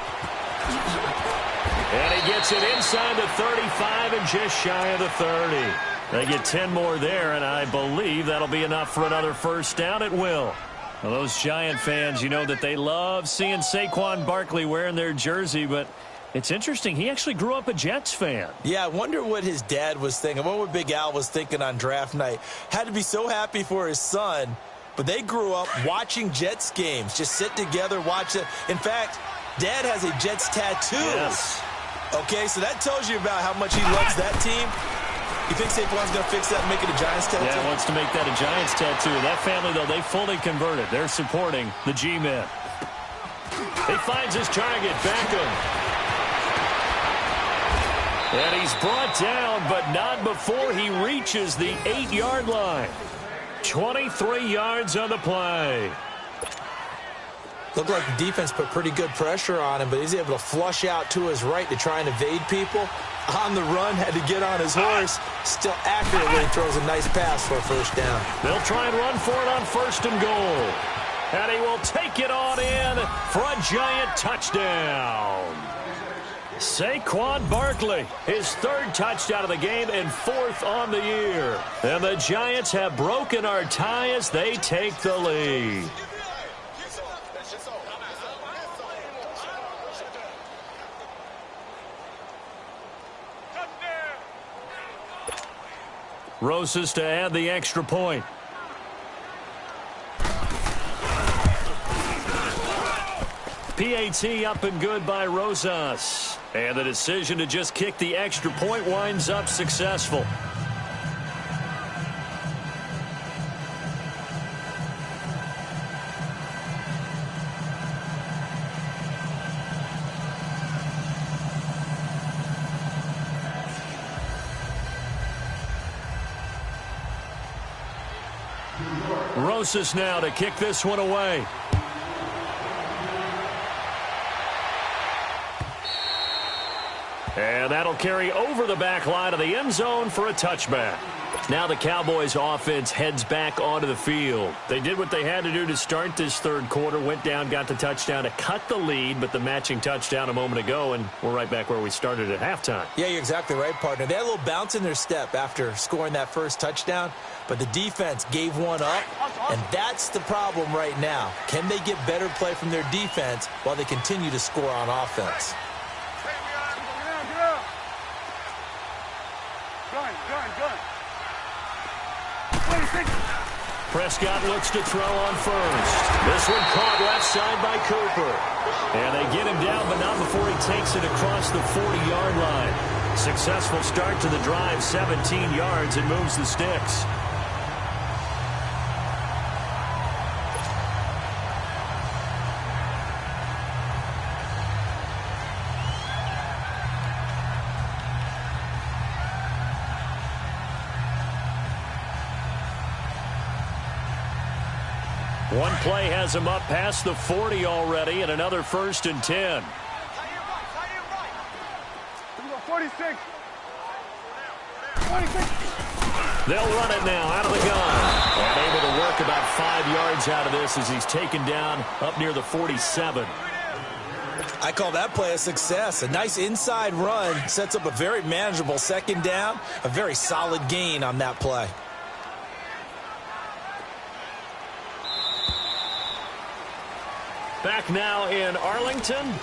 And he gets it inside the 35 and just shy of the 30. They get 10 more there, and I believe that'll be enough for another first down. It will. Well, those Giant fans, you know that they love seeing Saquon Barkley wearing their jersey, but it's interesting. He actually grew up a Jets fan. Yeah, I wonder what his dad was thinking. What Big Al was thinking on draft night. Had to be so happy for his son, but they grew up watching Jets games. Just sit together, watch it. In fact, Dad has a Jets tattoo. Yes. Okay, so that tells you about how much he loves that team. You think Saquon's going to fix that and make it a Giants tattoo? Yeah, wants to make that a Giants tattoo. That family, though, they fully converted. They're supporting the G-men. He finds his target, Beckham. And he's brought down, but not before he reaches the 8-yard line. 23 yards on the play. Looked like the defense put pretty good pressure on him, but he's able to flush out to his right to try and evade people. On the run, had to get on his horse. Still accurately throws a nice pass for a first down. They'll try and run for it on first and goal. And he will take it on in for a Giant touchdown. Saquon Barkley, his third touchdown of the game and fourth on the year. And the Giants have broken our tie as they take the lead. Rosas to add the extra point. PAT up and good by Rosas. And the decision to just kick the extra point winds up successful. Rosas now to kick this one away. And that'll carry over the back line of the end zone for a touchback. Now the Cowboys offense heads back onto the field. They did what they had to do to start this third quarter, went down, got the touchdown to cut the lead, but the matching touchdown a moment ago, and we're right back where we started at halftime. Yeah, you're exactly right, partner. They had a little bounce in their step after scoring that first touchdown, but the defense gave one up, and that's the problem right now. Can they get better play from their defense while they continue to score on offense? Prescott looks to throw on first. This one caught left side by Cooper. And they get him down, but not before he takes it across the 40-yard line. Successful start to the drive, 17 yards, and moves the sticks. One play has him up past the 40 already, and another 1st and 10. 46. They'll run it now out of the gun. And able to work about 5 yards out of this as he's taken down up near the 47. I call that play a success. A nice inside run sets up a very manageable second down, a very solid gain on that play. Back now in Arlington.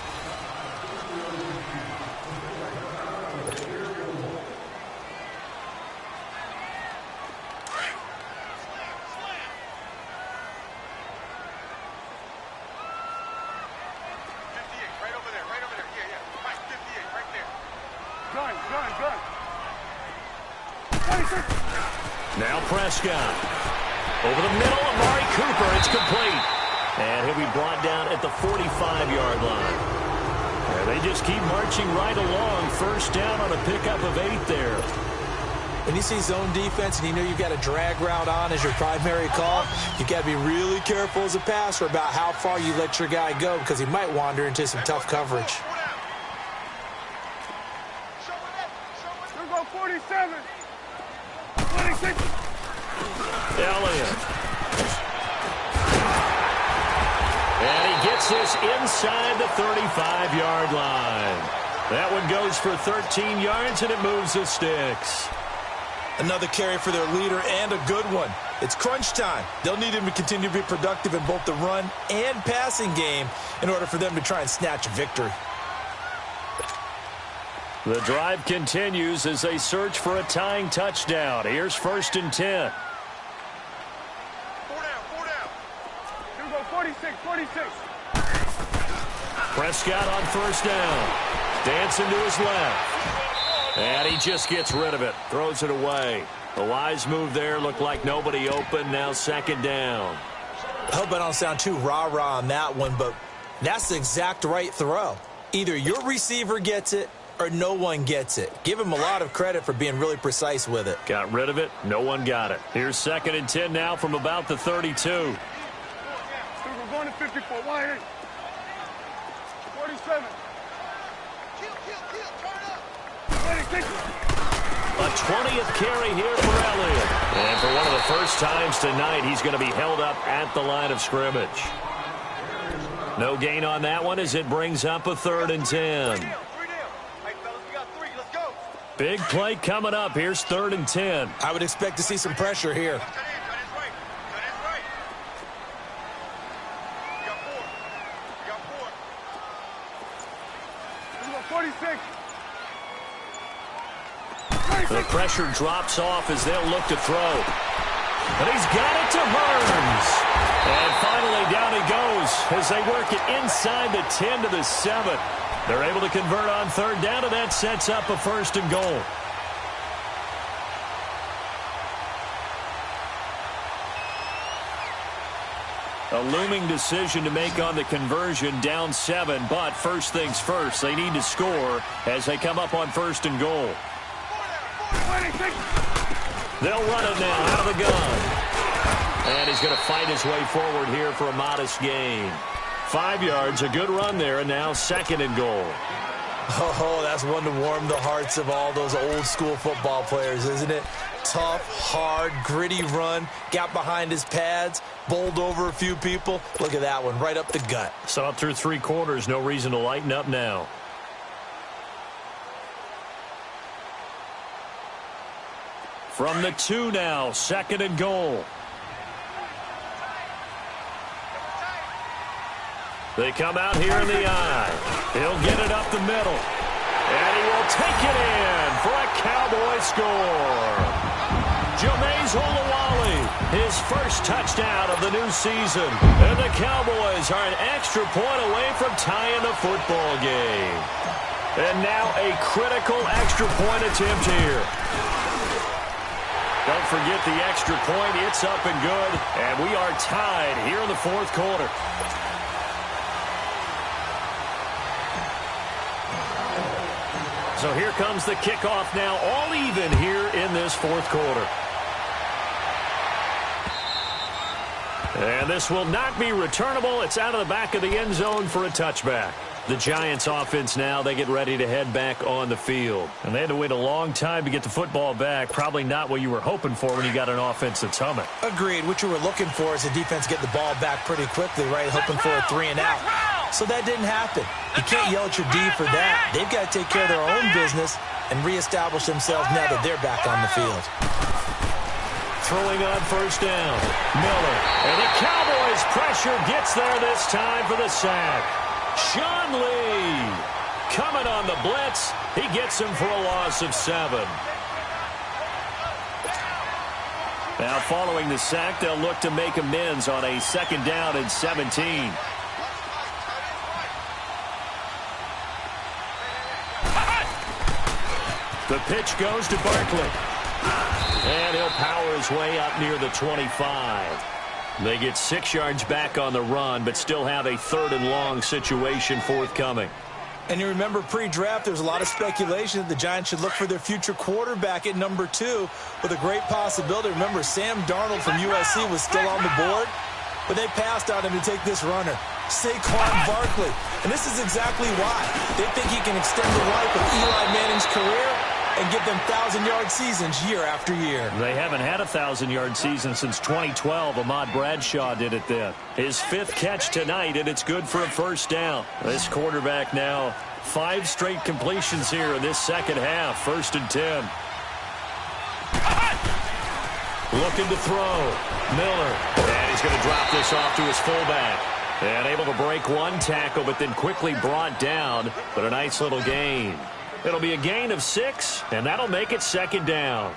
Now Prescott. Over the middle, Amari Cooper. It's complete. And he'll be brought down at the 45-yard line. And they just keep marching right along. First down on a pickup of 8 there. When you see zone defense and you know you've got a drag route on as your primary call, you've got to be really careful as a passer about how far you let your guy go because he might wander into some tough coverage. Here go 47. 26. Elliott. And he gets this inside the 35-yard line. That one goes for 13 yards, and it moves the sticks. Another carry for their leader and a good one. It's crunch time. They'll need him to continue to be productive in both the run and passing game in order for them to try and snatch a victory. The drive continues as they search for a tying touchdown. Here's 1st and 10. 4 down. Here go 46. Prescott on 1st down. Dancing to his left. And he just gets rid of it. Throws it away. A wise move there. Looked like nobody open. Now 2nd down. I hope I don't sound too rah-rah on that one, but that's the exact right throw. Either your receiver gets it or no one gets it. Give him a lot of credit for being really precise with it. Got rid of it. No one got it. Here's 2nd and 10 now from about the 32. We're going to 54. Why 47. A 20th carry here for Elliott. And for one of the first times tonight, he's going to be held up at the line of scrimmage. No gain on that one as it brings up a 3rd and 10. Big play coming up. Here's 3rd and 10. I would expect to see some pressure here. 46. The pressure drops off as they'll look to throw. But he's got it to Burns. And finally down he goes as they work it inside the 10 to the 7. They're able to convert on 3rd down, and that sets up a 1st and goal. A looming decision to make on the conversion, down 7, but first things first, they need to score as they come up on 1st and goal. They'll run it now out of the gun. And he's going to fight his way forward here for a modest gain. 5 yards, a good run there, and now 2nd and goal. Oh, that's one to warm the hearts of all those old-school football players, isn't it? Tough, hard, gritty run, got behind his pads, bowled over a few people. Look at that one, right up the gut. Saw it through 3 quarters, no reason to lighten up now. From the 2 now, 2nd and goal. They come out here in the eye. He'll get it up the middle. And he will take it in for a Cowboy score. Jameis Olawale, his first touchdown of the new season. And the Cowboys are an extra point away from tying the football game. And now a critical extra point attempt here. Don't forget the extra point. It's up and good. And we are tied here in the 4th quarter. So here comes the kickoff now, all even here in this 4th quarter. And this will not be returnable. It's out of the back of the end zone for a touchback. The Giants offense now, they get ready to head back on the field. And they had to wait a long time to get the football back. Probably not what you were hoping for when you got an offense that's humming. Agreed. What you were looking for is the defense get the ball back pretty quickly, right? Hoping for a 3 and out. So that didn't happen. You can't yell at your D for that. They've got to take care of their own business and reestablish themselves now that they're back on the field. Throwing on 1st down. Miller. And the Cowboys pressure gets there this time for the sack. Sean Lee coming on the blitz. He gets him for a loss of 7. Now following the sack, they'll look to make amends on a 2nd down and 17. The pitch goes to Barkley. And he'll power his way up near the 25. They get 6 yards back on the run, but still have a 3rd and long situation forthcoming. And you remember pre-draft, there's a lot of speculation that the Giants should look for their future quarterback at number 2 with a great possibility. Remember, Sam Darnold from USC was still on the board, but they passed on him to take this runner, Saquon Barkley. And this is exactly why. They think he can extend the life of Eli Manning's career and give them 1,000-yard seasons year after year. They haven't had a 1,000-yard season since 2012. Ahmad Bradshaw did it then. His 5th catch tonight, and it's good for a 1st down. This quarterback now, 5 straight completions here in this 2nd half. 1st and 10. Looking to throw. Miller. And he's going to drop this off to his fullback. And able to break 1 tackle, but then quickly brought down. But a nice little gain. It'll be a gain of 6, and that'll make it 2nd down.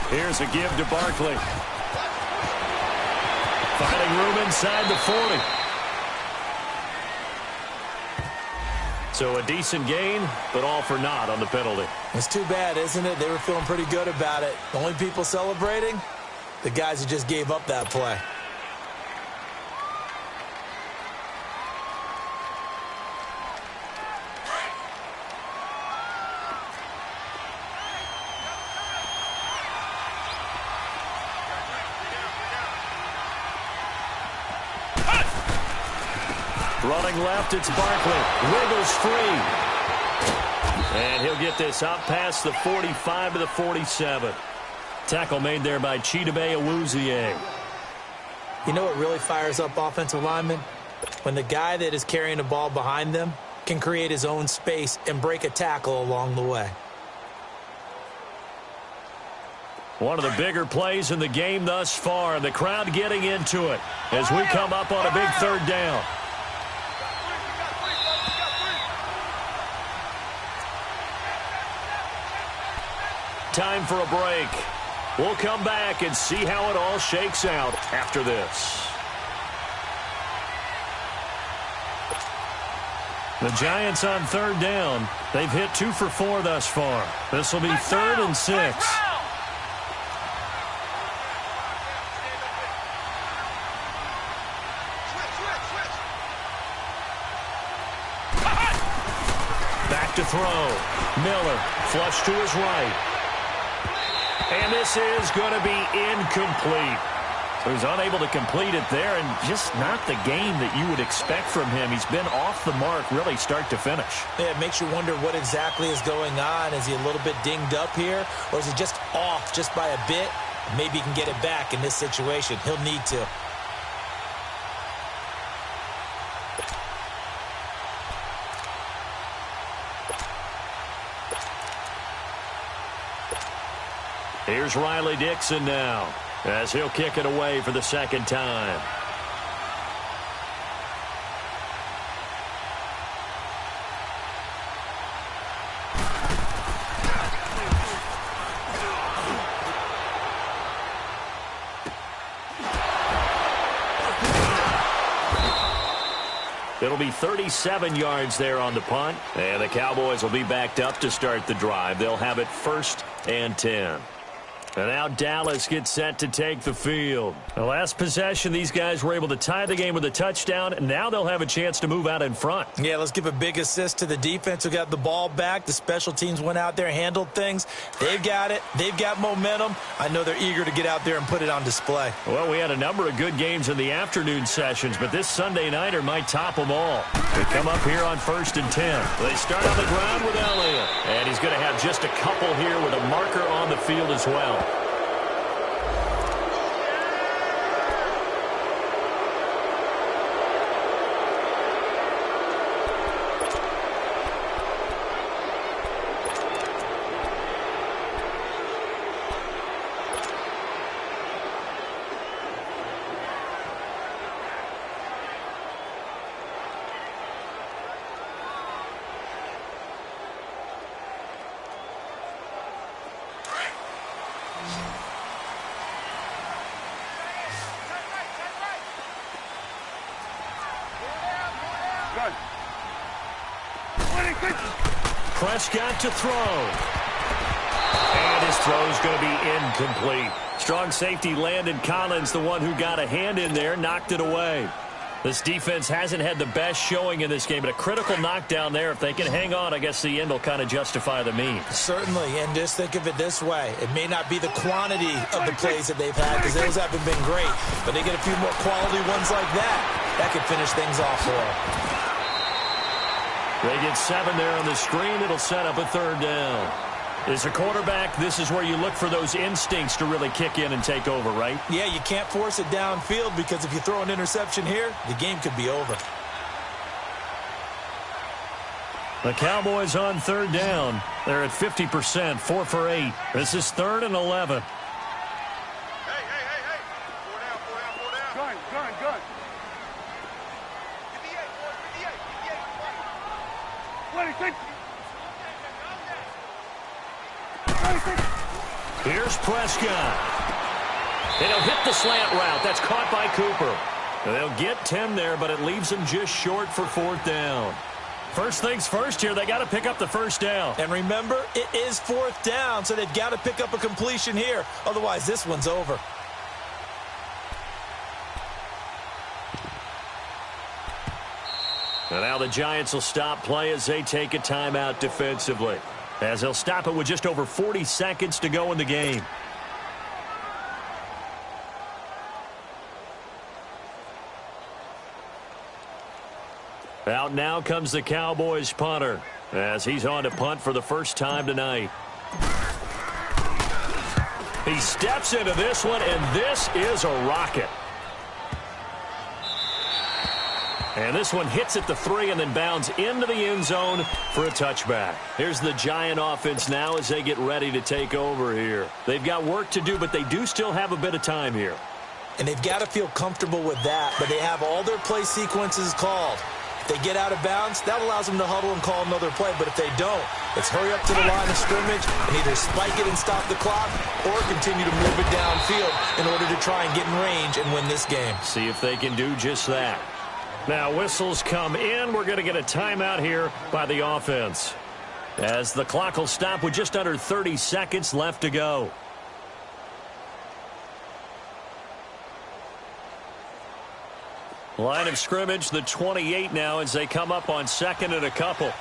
Here's a give to Barkley. Finding room inside the 40. So a decent gain, but all for naught on the penalty. It's too bad, isn't it? They were feeling pretty good about it. The only people celebrating, the guys who just gave up that play. Running left, it's Barkley. Wiggles free. And he'll get this out past the 45 to the 47. Tackle made there by Chidobe Awuzie. You know what really fires up offensive linemen? When the guy that is carrying the ball behind them can create his own space and break a tackle along the way. One of the bigger plays in the game thus far, and the crowd getting into it as we come up on a big 3rd down. Time for a break. We'll come back and see how it all shakes out after this. The Giants on 3rd down. They've hit 2 for 4 thus far. This will be 3rd and 6. Back to throw. Miller, flush to his right. And this is going to be incomplete. So he's unable to complete it there, and just not the game that you would expect from him. He's been off the mark really start to finish. Yeah, it makes you wonder what exactly is going on. Is he a little bit dinged up here, or is he just off just by a bit? Maybe he can get it back in this situation. He'll need to. Here's Riley Dixon now, as he'll kick it away for the second time. It'll be 37 yards there on the punt, and the Cowboys will be backed up to start the drive. They'll have it 1st and 10. And now Dallas gets set to take the field. The last possession, these guys were able to tie the game with a touchdown, and now they'll have a chance to move out in front. Yeah, let's give a big assist to the defense who got the ball back. The special teams went out there, handled things. They've got it. They've got momentum. I know they're eager to get out there and put it on display. Well, we had a number of good games in the afternoon sessions, but this Sunday nighter might top them all. They come up here on 1st and 10. They start on the ground with Elliott, and he's going to have just a couple here with a marker on the field as well. Prescott to throw. And his throw is going to be incomplete. Strong safety Landon Collins, the one who got a hand in there, knocked it away. This defense hasn't had the best showing in this game, but a critical knockdown there. If they can hang on, I guess the end will kind of justify the means. Certainly, and just think of it this way. It may not be the quantity of the plays that they've had, because those haven't been great, but they get a few more quality ones like that. That could finish things off for them. They get 7 there on the screen. It'll set up a 3rd down. As a quarterback, this is where you look for those instincts to really kick in and take over, right? Yeah, you can't force it downfield, because if you throw an interception here, the game could be over. The Cowboys on 3rd down. They're at 50%, 4 for 8. This is 3rd and 11. Hey. 4 down. Gun. 58, 26. Here's Prescott. And he'll hit the slant route. That's caught by Cooper. And they'll get 10 there, but it leaves them just short for 4th down. First things first here, they got to pick up the 1st down. And remember, it is 4th down, so they've got to pick up a completion here. Otherwise, this one's over. And now the Giants will stop play as they take a timeout defensively, as they'll stop it with just over 40 seconds to go in the game. Out now comes the Cowboys punter, as he's on to punt for the first time tonight. He steps into this one, and this is a rocket. And this one hits at the 3 and then bounds into the end zone for a touchback. Here's the Giant offense now as they get ready to take over here. They've got work to do, but they do still have a bit of time here. And they've got to feel comfortable with that, but they have all their play sequences called. If they get out of bounds, that allows them to huddle and call another play. But if they don't, let's hurry up to the line of scrimmage and either spike it and stop the clock or continue to move it downfield in order to try and get in range and win this game. See if they can do just that. Now whistles come in. We're going to get a timeout here by the offense, as the clock will stop with just under 30 seconds left to go. Line of scrimmage, the 28 now, as they come up on 2nd and a couple.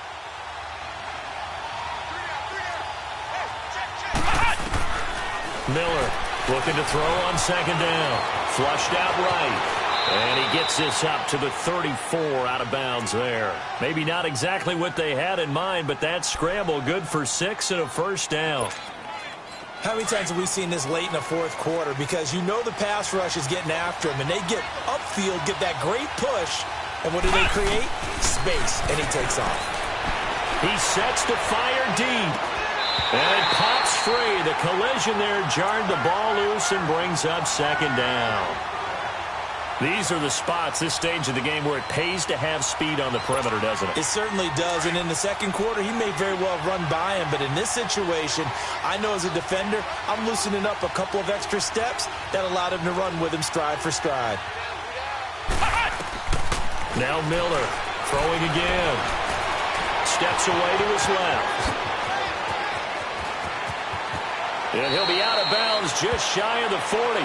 Miller looking to throw on second down. Flushed out right. And he gets this up to the 34 out of bounds there. Maybe not exactly what they had in mind, but that scramble good for 6 and a first down. How many times have we seen this late in the fourth quarter? Because you know the pass rush is getting after him, and they get upfield, get that great push, and what do they create? Space, and he takes off. He sets to fire deep, and it pops free. The collision there jarred the ball loose and brings up second down. These are the spots, this stage of the game, where it pays to have speed on the perimeter, doesn't it? It certainly does, and in the second quarter, he may very well run by him, but in this situation, I know as a defender, I'm loosening up a couple of extra steps that allowed him to run with him stride for stride. Now Miller throwing again. Steps away to his left. And he'll be out of bounds just shy of the 40.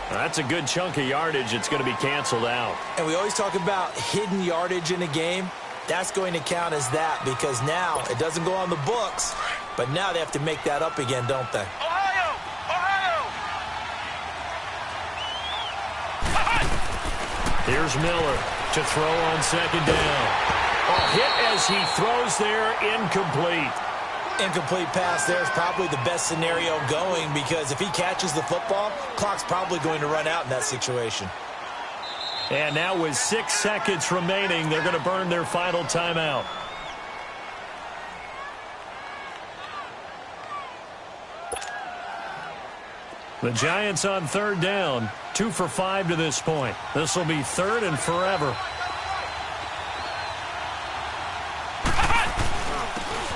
That's a good chunk of yardage. It's going to be canceled out. And we always talk about hidden yardage in a game. That's going to count as that because now it doesn't go on the books, but now they have to make that up again, don't they? Ohio! Here's Miller to throw on second down. A hit as he throws there, incomplete. Incomplete pass there is probably the best scenario going because if he catches the football, clock's probably going to run out in that situation. And now with 6 seconds remaining, they're going to burn their final timeout. The Giants on third down, 2 for 5 to this point. This will be third and forever.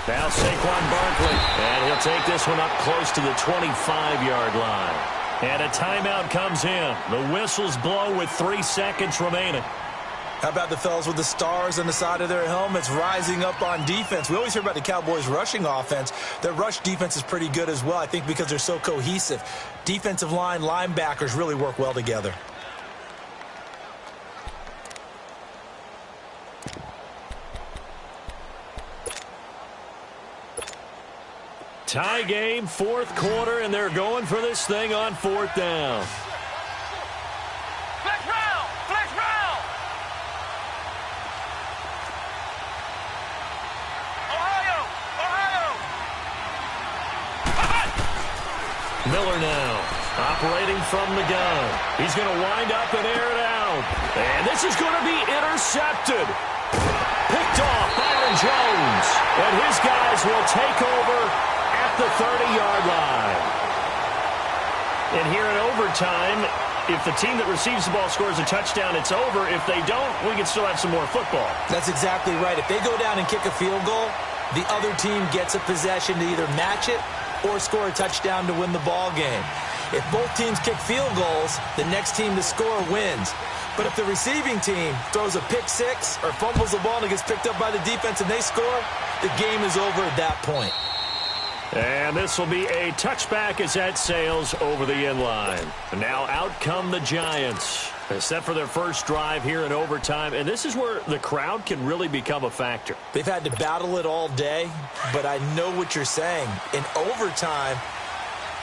Now Saquon Barkley, and he'll take this one up close to the 25-yard line. And a timeout comes in. The whistles blow with 3 seconds remaining. How about the fellas with the stars on the side of their helmets rising up on defense? We always hear about the Cowboys' rushing offense. Their rush defense is pretty good as well, I think, because they're so cohesive. Defensive line, linebackers really work well together. Tie game, fourth quarter, and they're going for this thing on fourth down. Flex round! Flex round! Ohio! Miller now, operating from the gun. He's going to wind up and air it out. And this is going to be intercepted. Picked off Byron Jones. And his guys will take over at the 30-yard line. And here in overtime, if the team that receives the ball scores a touchdown, it's over. If they don't, we can still have some more football. That's exactly right. If they go down and kick a field goal, the other team gets a possession to either match it or score a touchdown to win the ball game. If both teams kick field goals, the next team to score wins. But if the receiving team throws a pick six or fumbles the ball and it gets picked up by the defense and they score, the game is over at that point. And this will be a touchback as that sails over the end line. And now out come the Giants. They're set for their first drive here in overtime. And this is where the crowd can really become a factor. They've had to battle it all day, but I know what you're saying. In overtime,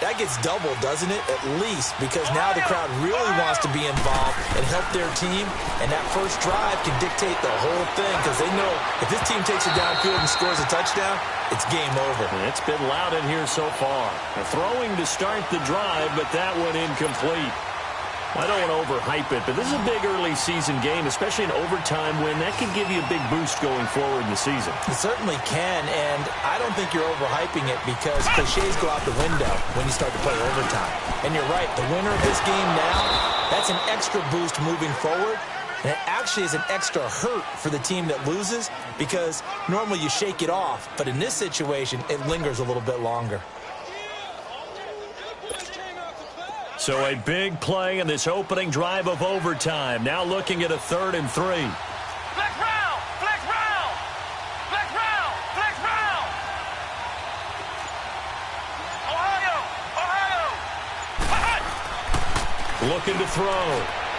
that gets doubled, doesn't it? At least, because now the crowd really wants to be involved and help their team, and that first drive can dictate the whole thing because they know if this team takes it downfield and scores a touchdown, it's game over. And it's been loud in here so far. They're throwing to start the drive, but that one incomplete. I don't want to overhype it, but this is a big early season game, especially in overtime win. That can give you a big boost going forward in the season. It certainly can, and I don't think you're overhyping it because cliches go out the window when you start to play overtime. And you're right, the winner of this game now, that's an extra boost moving forward, and it actually is an extra hurt for the team that loses because normally you shake it off, but in this situation, it lingers a little bit longer. So a big play in this opening drive of overtime. Now looking at a 3rd and 3. Flex round! Flex round! Flex round! Flex round! Ohio! Looking to throw.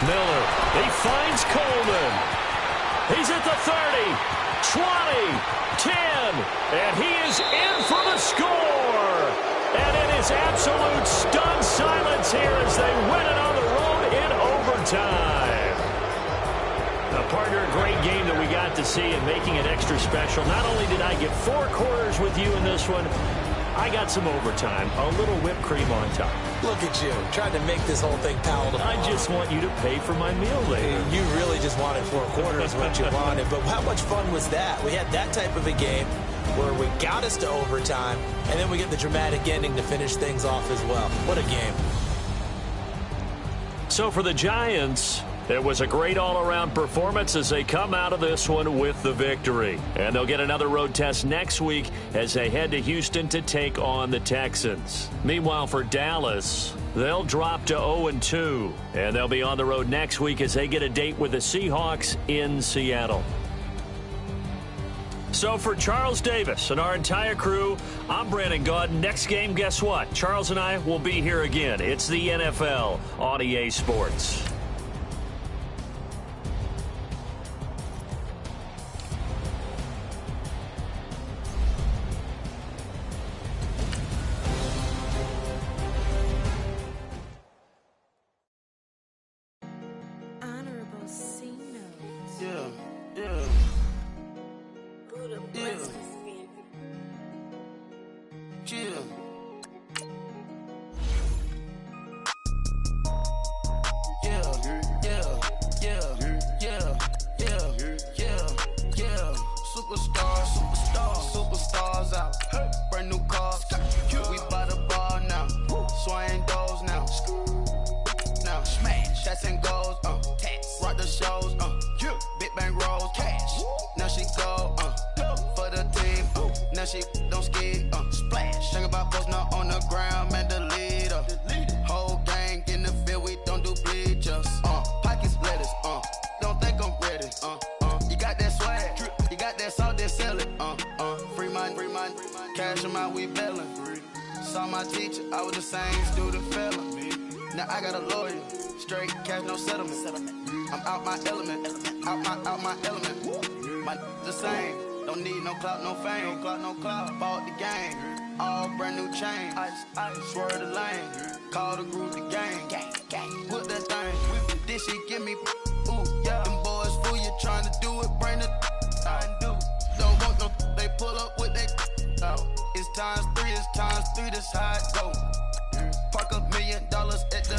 Miller. He finds Coleman. He's at the 30, 20, 10, and he is in for the score. is absolute stunned silence here as they win it on the road in overtime. A partner, a great game that we got to see and making it extra special. Not only did I get 4 quarters with you in this one, I got some overtime, a little whipped cream on top. Look at you, trying to make this whole thing palatable. I just want you to pay for my meal later. You really just wanted 4 quarters, what you wanted. But how much fun was that? We had that type of a game where we got us to overtime, and then we get the dramatic ending to finish things off as well. What a game. So for the Giants, it was a great all-around performance as they come out of this one with the victory. And they'll get another road test next week as they head to Houston to take on the Texans. Meanwhile, for Dallas, they'll drop to 0-2. And they'll be on the road next week as they get a date with the Seahawks in Seattle. So for Charles Davis and our entire crew, I'm Brandon Gaudin. Next game, guess what? Charles and I will be here again. It's the NFL on EA Sports. Superstars out, brand new cars. We by the bar now, swaying doors now. Now smash, shots and goals, rock the shows, big bang rolls, cash. Now she go, for the team, now she don't ski, splash. Think about posting up on the ground, man, the leader. Whole gang in the field, we don't do bleachers. Pockets lettuce, don't think I'm ready, you got that swag, you got that salt, that sell it, free mind, cash them out, we bailin'. Saw my teacher, I was the same student fella. Now I got a lawyer, straight cash, no settlement. I'm out my element, out my element. My the same, don't need no clout, no fame, no clout. Bought the game, all brand new chain. Ice, swerve the lane, call the group the gang. Put that thing, this shit give me, ooh yeah. Them boys fool you trying to do it, bring it. I do. Don't want no, they pull up with they. It's times 3, this how it go. Park $1 million at the.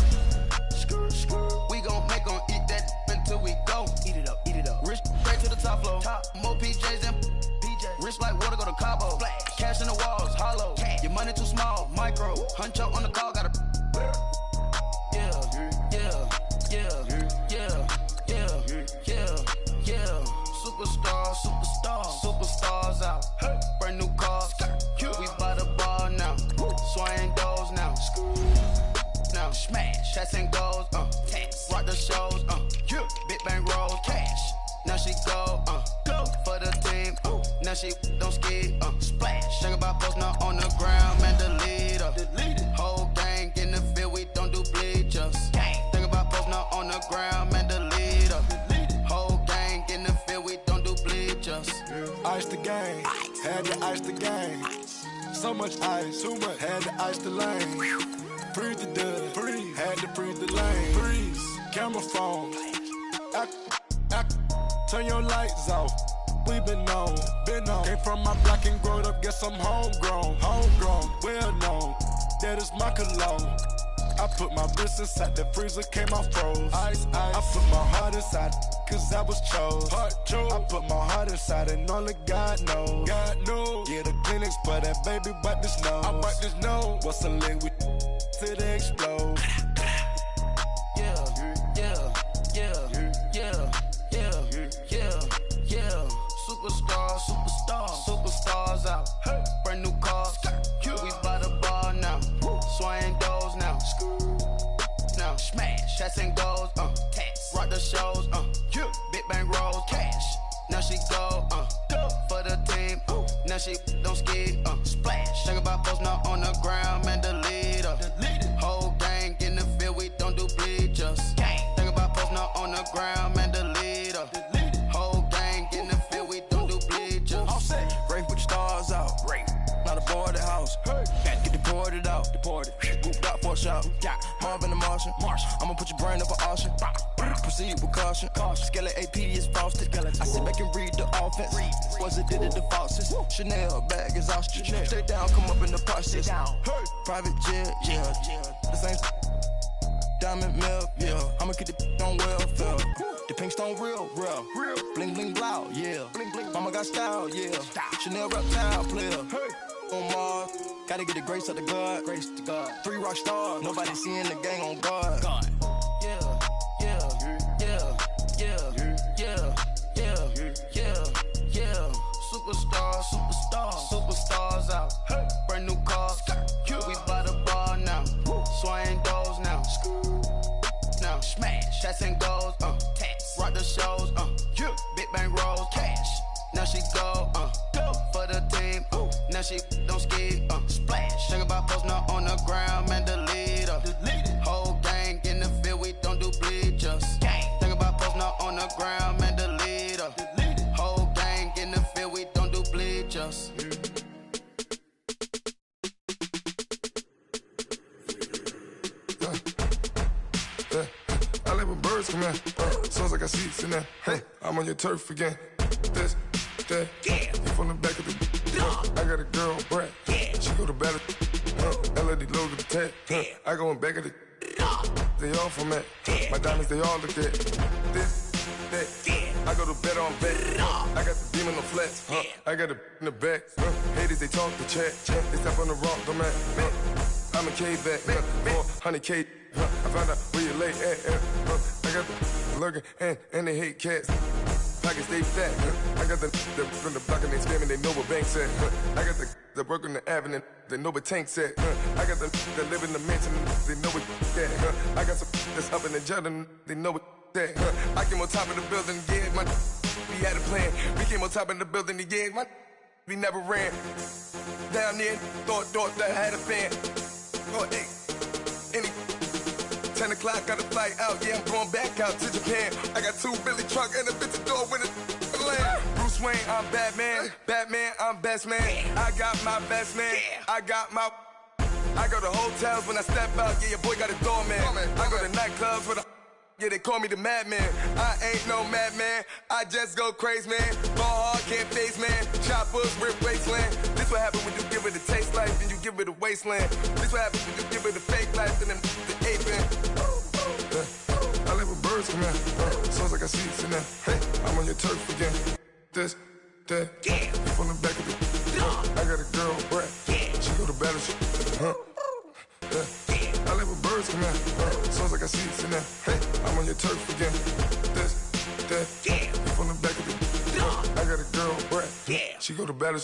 We gon' make 'em eat that until we go. Eat it up. Rich straight to the top floor. More PJs and PJ. Rich like water, go to Cabo. Flash. Cash in the walls, hollow. Cash. Your money too small, micro. Hunch up on the call, gotta. Superstars out. Brand new cars. We by the bar now. Swaying doors now. Now smash. Shots and goals. Rock the shows. Big bang rolls. Cash. Now she go. For the team. Now she don't ski. Splash. Think about posting up on the ground, man, the leader. Whole gang in the field, we don't do bleachers. Think about posting up on the ground, man, the leader. Whole gang in the field, we don't do bleachers. Ice the game, had to ice the game. So much ice, too much, had to ice the lane. Freeze the dud, had to freeze the lane. Freeze, camera phone. Turn your lights off. We been on. Came from my block and growed up, guess I'm homegrown, well known. That is my cologne. I put my wrist inside the freezer, came out froze. Ice. I put my heart inside, cause I was chose. I put my heart inside and only God knows. Yeah, the clinics for that baby, wipe this nose. I wipe this nose. What's a link with till they explode? Superstars out. Brand new cars. We by the bar now. Swaying doors now. Now smash. Shots and goals. Rock the shows. Big bang rolls. Cash. Now she go. For the team. Now she don't ski. Splash. Think about posting up on the ground, man, the leader. Whole gang in the field, we don't do bleachers. Think about posting up on the ground, man, the leader. Whole gang in the field, we don't do bleachers. Rain, put your stars out. Not a boy at the house. Got to get the boy deported out. Deported. Booped out for a shot. Marvin the Martian. I'ma put your brain up for auction. Proceed with caution. Skeleton AP is frosted. I sit back and read the offense. Was it did it the faucets? Chanel bag is ostrich. Stay down, come up in the process. Private jet, yeah. The same diamond milk, yeah. I'ma get the on welfare. The pink stone real. Bling bling blow, yeah. Mama got style, yeah. Chanel reptile player. On Mars, gotta get the grace of the God. 3 rock stars, nobody seeing the gang on guard. Yeah. Superstars out. Brand new cars. We by the bar now. Swaying doors now. Smash. Shots and goals. Tax. Rock the shows. Big bang rolls. Cash. Now she go. For the team. Now she don't ski. Splash. Think about posting up on the ground, man. Delete her. Whole gang in the field. We don't do bleachers. Think about posting up on the ground, man. Delete her. Whole gang in the field. We don't do bleachers. I like when birds come in. Sounds like I seats in there. Hey, I'm on your turf again. This, that, you from the back of the. I got a girl, Brad. She go to battle. LED logo the tag. I go in back of the. They all from that. My diamonds, they all look at. This, that. I go to bed on bed. I got the demon on flats. I got it in the back. Haters, they talk the chat. They step on the rock, don't man. I'm a K-back. 400K. I found out where you lay at. I got the lurking and they hate cats. Pockets stay fat. I got the from the block and they scamming, they know what banks at. I got the work on the avenue, they know what tanks at. I got the live in the mansion, they know what that. I got some that's up in the jungle, they know what that. I came on top of the building, yeah, my we had a plan. We came on top of the building, yeah, my we never ran. Down there, thought that I had a fan. Oh, hey, any 10 o'clock, got a flight out, yeah, I'm going back out to Japan. I got 2 Billy truck and a bitch door with a land. Bruce Wayne, I'm Batman. Batman, I'm best man. I got my best man. I go to hotels when I step out, yeah, your boy got a doorman. I go to nightclubs with a yeah, they call me the madman. I ain't no madman. I just go crazy, man. Ball hard, can't face, man. Choppers, rip wasteland. This what happens when you give it a taste life, then you give it a wasteland. This what happens when you give it a fake life, and then the aping. I like when birds come in. Sounds like I seats in there. Hey, I'm on your turf again. This, that. You from the back of the. I got a girl, Brad. She go to battle. I like when birds come in. Sounds like I seats in there. Hey, I'm on your turf again. This, that. You from the back of the. I got a girl, Brad. She go to battle.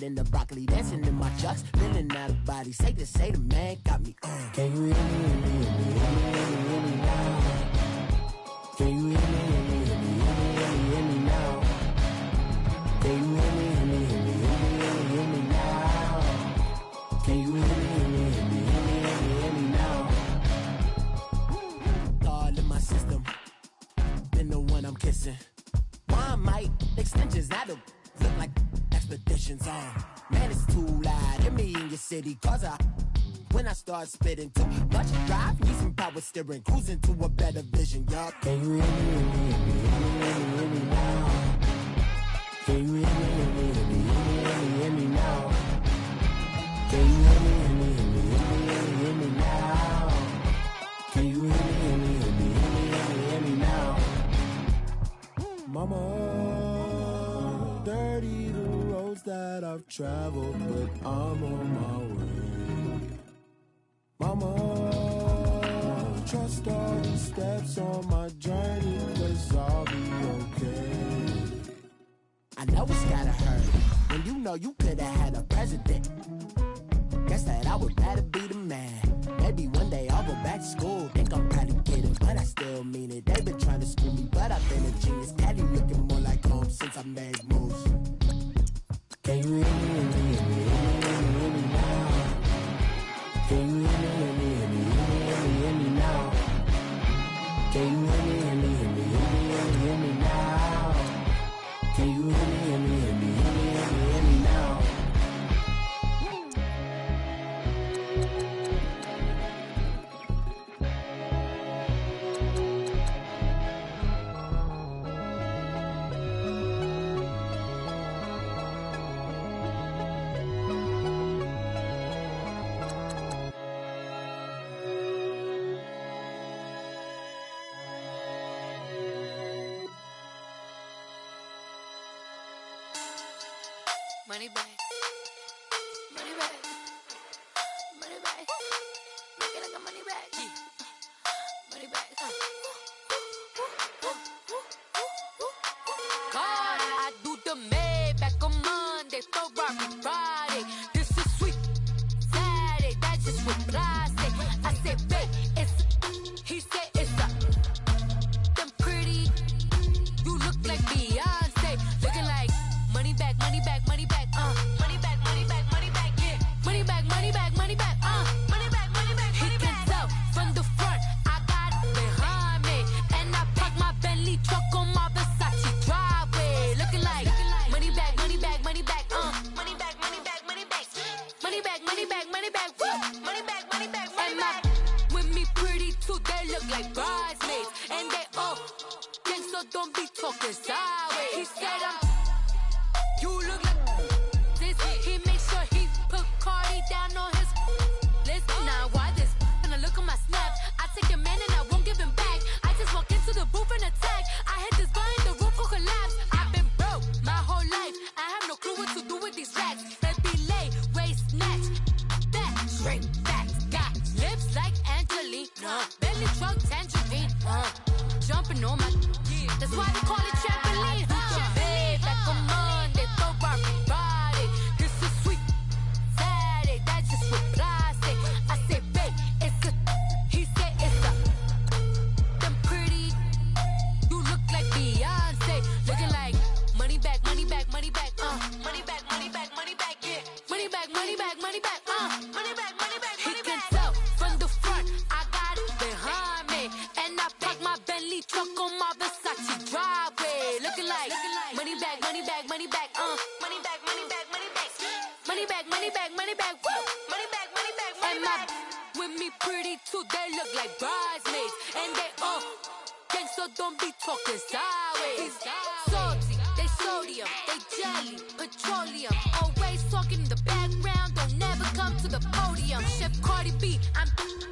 In the broccoli, dancing in my chucks, feeling out of body. Say the man got me. Can you hear me now? Can you hear me now? Can you hear me now? Can you hear me now? All in my system, been the one I'm kissing. Why might extensions not look like expeditions on? Man, it's too loud in me in your city, cause when I start spitting too much drive, need some power steering, cruising to a better vision, y'all. Can you hear me now? Can you hear me now? Can you hear me now? Can you hear me now? Mama, dirty the road. roads that I've traveled, but I'm on my way. Mama, trust all the steps on my journey, 'cause I'll be okay. I know it's gotta hurt when you know you could've had a president. Guess that I would rather be the man. Maybe one day I'll go back to school. Think I'm probably kidding, but I still mean it. They've been trying to school me, but I've been a genius. Daddy looking more like home since I made moves. Can you hear me, hear me, hear me, hear me, hear me now? Can you hear me, hear me, hear me, hear me, hear me, hear me now? Can you hear me, hear me, hear me, hear me, hear me, hear me now? Can you hear me, hear me, hear me, hear me, hear me, hear me now? Money back, money back, money back. Make it like a money back, money back. God, I do the Maybach on Monday, Ferrari Friday. This is sweet Saturday, that's just what I say. I said, babe, it's he said it's a them pretty. You look like Beyonce, looking like money back, money back, money back. Money back, money back, money back, yeah. Money back, money back, money back, money back, money back, money back. He can tell from the front, I got it behind me. And I park my Bentley truck on my Versace driveway. Looking like money back, money back, money back, money back, money back, money back. Money back, money back, money back, woo. Money back, money back, money back. With me pretty too, they look like bridesmaids. And they all gang, so don't be talking sideways. He said you look like this. He make sure he put Cardi down on his list. Now why this? When I look at my snap, I take your man and I won't give him back. I just walk into the booth and attack. I hit this guy in the roof will collapse. I've been broke my whole life. I have no clue what to do with these racks. Baby lay, waist snatch, back, shrink back. Got lips like Angelina, belly truck tangerine. Jumping on my, that's why they call it trampoline. Back on Monday, Ferrari Friday. This is sweet Saturday, that's just what I say. I say, babe, it's a, he said it's a, them pretty. You look like Beyonce, looking like money back, money back, money back, money back, money back, money back, yeah. Money back, money back, money back, money back, money back, money back. He can tell from the front, I got it behind me, and I park my Bentley truck on my Versace driveway. Looking like money back, money back, money back, money back, money back, money back, money back, money back, money back, woo. Money back, money back, money back. With me pretty too, they look like bridesmaids, and they all gang, so don't be talking sideways. Salty, they sodium, they jelly, petroleum. Always talking in the background, don't never come to the podium. Chef Cardi B, I'm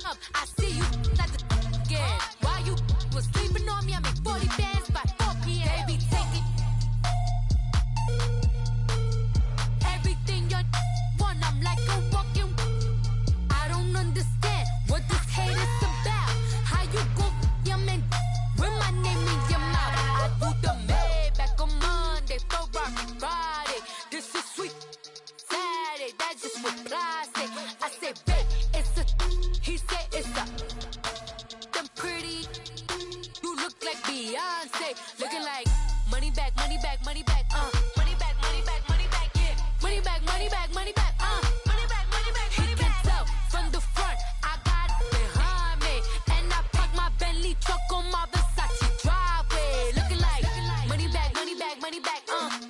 up, I see you like the again. While you was sleeping on me, I make 40 bands by 4 p.m. Baby, take it. Everything you want, I'm like a walking. I don't understand what this hate is about. How you go, your man, with my name in your mouth. I do the Maybach on Monday, Ferrari Friday. This is sweet Saturday, that's just what I say. I say, babe, it's a, he said it's a, them pretty. You look like Beyonce, looking like money back, money back, money back, money back, money back, money back, yeah. Money back, money back, money back, money back, money back, money back. He can tell from the front, I got it behind me, and I park my Bentley truck on my Versace driveway. Looking like money back, money back, money back,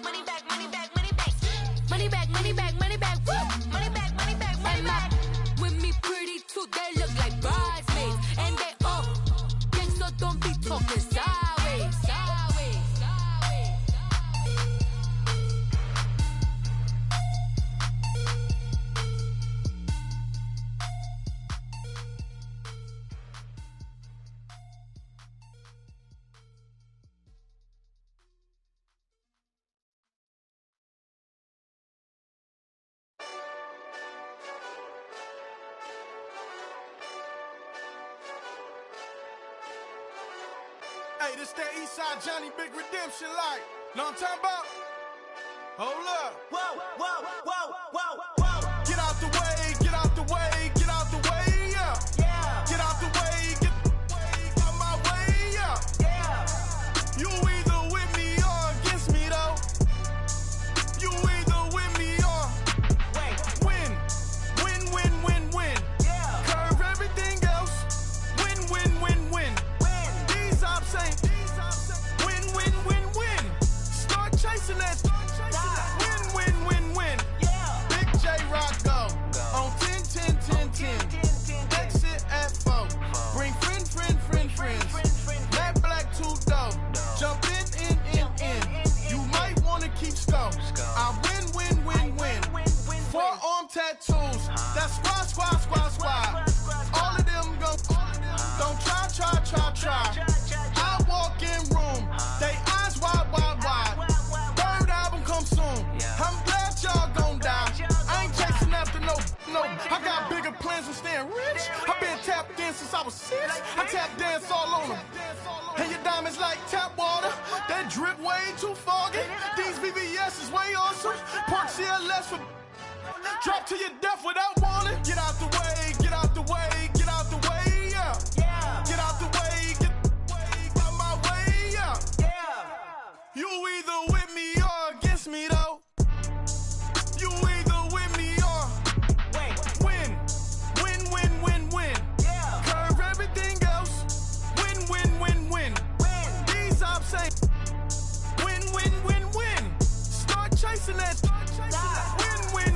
money back, money back, money back, money back, money back, money back, woo. Money back, money back, money back. With me pretty too, they look like bridesmaids, and they all gang, so don't be talking Hey, this that Eastside Johnny Big Redemption like. Know what I'm talking about? Hold up. Whoa, whoa, whoa, whoa, whoa. Get out the way, get out the way, get out the way, yeah. Yeah. Get out the way, get out my way, yeah. Yeah. You either with me or against me, though. You either with me or win. Win, win, win, win. Yeah. Curve everything else. Win, win, win, win. These ops ain't. Win, win, win, win. Start chasing that. Win, win, win, win. Yeah. Big J Rock go. On 10, 10, 10, 10. Exit at 4. Bring friends. Matt Black 2 dough. Jump in. You might wanna keep score. I win. Forearm tattoos. That's squad. All of them go. Don't try. I walk in room. They eyes wide. Third album come soon. I'm glad y'all gon' die. I ain't chasing after no. I got bigger plans than staying rich. I been tapped in since I was 6. I tap dance all on them. And your diamonds like tap water. That drip way too foggy. These BBS is way awesome. Park CLS for drop to your death without warning. Get out the way, get out the way, get out the way, yeah. Yeah. Get out the way, get out my way, yeah. Yeah. You either with me or against me, though. You either with me or win. Win. Yeah. Curve everything else. Win. These ops ain't. Win. Start chasing that. Win.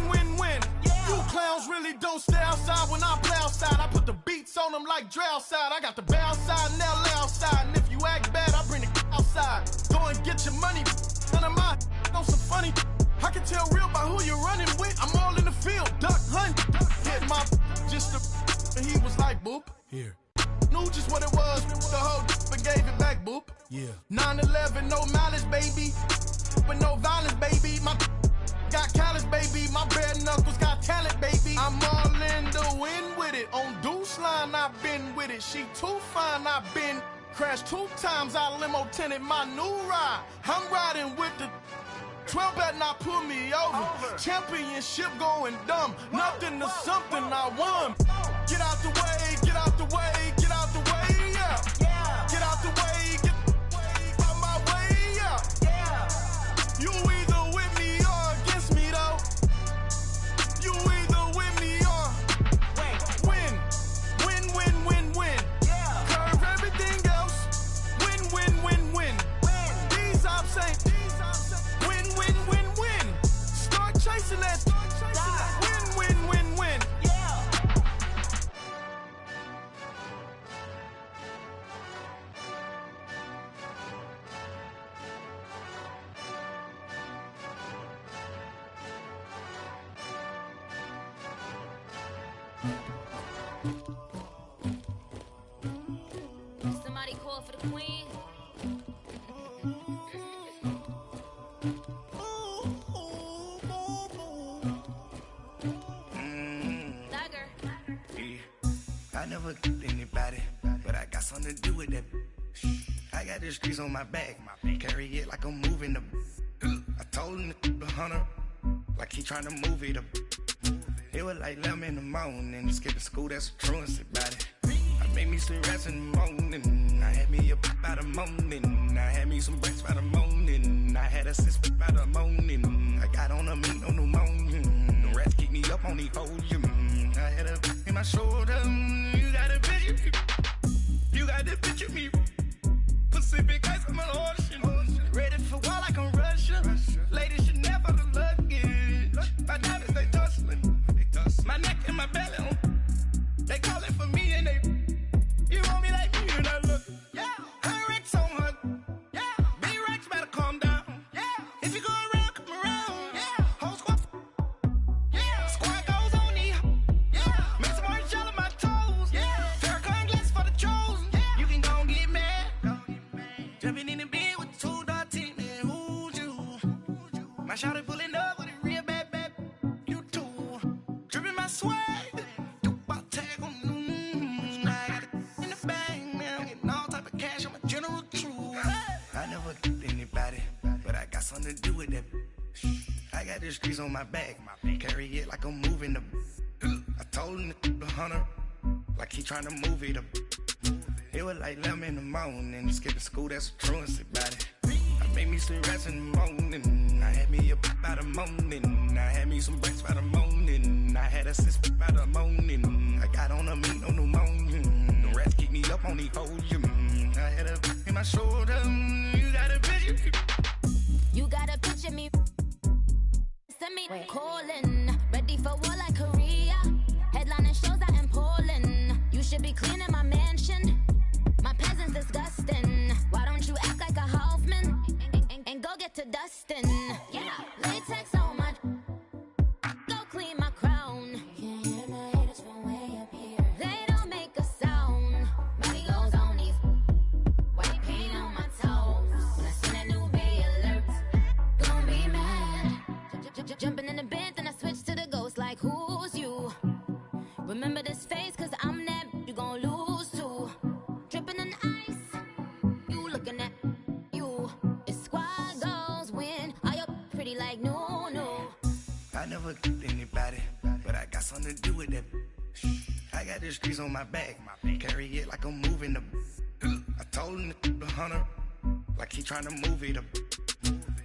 Yeah. You clowns really don't stay outside when I play outside. I put the beats on them like drow side. I got the bow side and they'll lay outside. And if you act bad, I bring the outside. Go and get your money. None of my know some funny. I can tell real by who you're running with. I'm all in the field, duck hunt. Hit my just the. And he was like, boop. Here. Knew just what it was. The whole and gave it back, boop. Yeah. 9/11, no malice, baby. But no violence, baby. My got callous, baby. My bare knuckles got talent, baby. I'm all in the wind with it. On Deuce Line, I've been with it. She too fine, I've been crashed 2 times. I limo tinted my new ride. I'm riding with the 12 better not pull me over. Championship going dumb. Nothing to something I won. Get out the way, get out the way, get out the way, yeah. Yeah. Get out the way, get out my way, yeah. Yeah. You either with me or against me, though. You either with me or win. Yeah. Curve everything else. Win. These ops ain't. Win. Start chasing that. Win. Yeah. Somebody call for the queen. Dagger. I never killed anybody, but I got something to do with that. I got the streets on my back, carry it like I'm moving the. I told him the hunter, like he trying to move it up. It was like 11 in the morning, skipping school, that's a truancy about it. I made me some rats in the morning, I had me a pop by the morning, I had me some breaks by the morning, I had a six by the morning, I got on a meat on the morning, the rats keep me up on the podium, I had a in my shoulder, you got a picture, you got the picture me, Pacific ice, I'm an ocean, ready for war like I'm Russian, ladies should never the luggage, my diamonds they tussling, my neck and my belly, they calling for me and they, you want me like me and I look, yeah, I wreck so much, yeah, B-Rex better calm down, yeah, if you go around, come around, yeah, whole squad, yeah, squad goes on the, yeah, make some orange gel on my toes, yeah, Farrakhan glass for the chosen, yeah, you can go and get mad, jumping in the bed with 2 dark teeth, man, who's you, my shawty pulling up with a real bad, you too, dripping my swag, I got it in the bag now, getting all type of cash, I'm a general true. I got the streets on my back, carry it like I'm moving the. I told him the hunter, like he trying to move it up. It was like 11 in the morning, skipping school, that's a truancy about it. I made me some rats in the morning, I had me a pop by the morning, I had me some bricks by the morning, I had a sis by the morning, I got on a meat on the morning, the rats keep me up on the podium, I had a in my shoulder, you got a picture. You got a picture me, send me calling, ready for war like Korea, headlining shows out in Poland, you should be cleaning my mansion. My peasant's disgusting. Why don't you act like a Hoffman and go get to dustin'? Yeah, latex on my. Go clean my crown. You can hear my haters from way up here. They don't make a sound. Body goes on these. White paint on my toes. When I see that new bay alert, gon' be mad. Jumping in the bed, then I switch to the ghost like who's you? Remember this face, cause I'm that you gon' lose too. Dripping in ice, you looking at you. It's squad goals win. Are you pretty like no? I never killed anybody, but I got something to do with that. I got the streets on my back, carry it like I'm moving the. I told him the hunter, like he trying to move it up.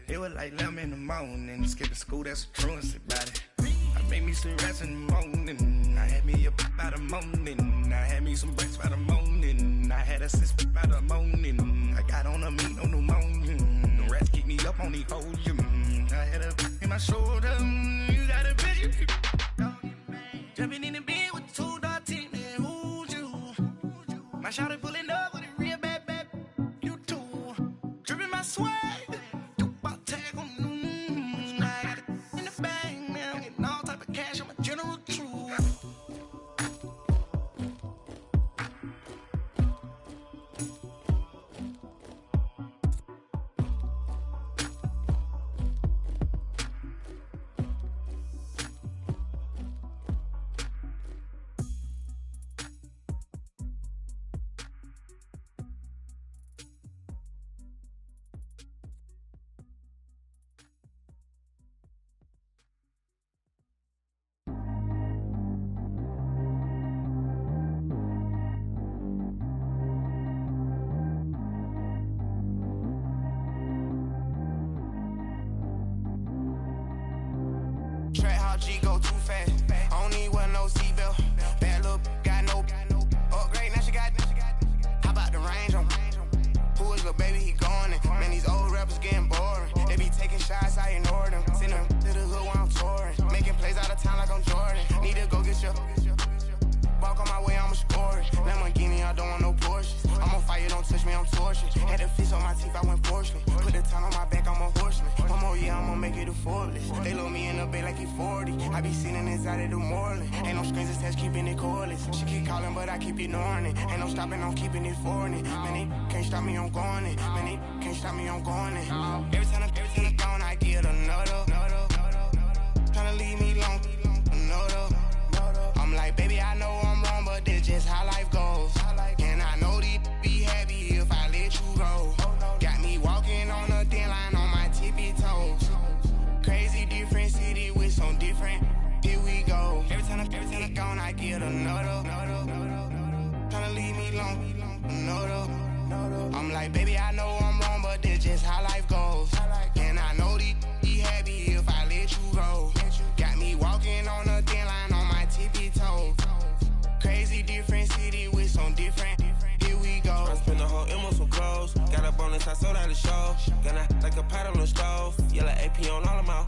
It was like 11 in the morning, skipping school, that's a truancy about it. I made me some rats in the morning, I had me a pop by the morning, I had me some bricks by the morning, I had a sis by the morning, I got on a meat on the morning, the rats keep me up on the podium, I had a in my shoulder, you got a picture. Jumping in the bed with 2 dark teeth, man, who's you? My shawty pulling up with a real bad, you too. Dripping my swag. Track how G go too fast. I don't need one no seatbelt. Bad little got no upgrade. Now she got. How about the range on? Who is little baby? He going in. Man, these old rappers getting boring. They be taking shots, I ignore them. Send them to the hood while I'm touring. Making plays out of town like I'm Jordan. Need to go get your. Walk on my way, I'ma score it. Lamborghini, I don't want no Porsches. I'm on fire, don't touch me, I'm tortured. Had a fish on my teeth, I went porcelain. Put the town on my back, I'm a horseman. One more year, I'ma make it a Forbes. They load me in the bay like he 40. I be sitting inside of the Moreland. Ain't no strings attached, keeping it cordless. She keep calling, but I keep ignoring it. Ain't no stopping, I'm keeping it foreign it. Man, they can't stop me, I'm going it. Man, they can't stop me, I'm going it. Every time I gone, I get another. Tryna leave me alone, another. I'm like, baby, I know I'm wrong, but this just how life goes. And I know these be happy if I let you go. Got me walking on a thin line on my tippy toes. Crazy different city with some different. Here we go. Every time I gone, I get another. Tryna leave me alone, another. I'm like, baby, I know I'm wrong, but this just how life goes. And I know these be happy if I let you go. Got me walking on a thin line on my tippy toes. Crazy different city with some different. Here we go. I spent the whole M on some clothes. Got up on this, I sold out the show. Gonna like a pot on the stove. Yellow AP on all of my.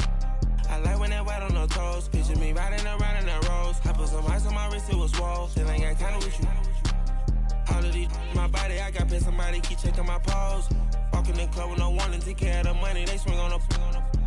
I like when that white on the toes. Picture me riding around in that rose. I put some ice on my wrist, it was swole. Still ain't got time with you. All of these my body, I got paid somebody keep checking my pose. Walking in the club with no warning, take care of the money, they swing on the.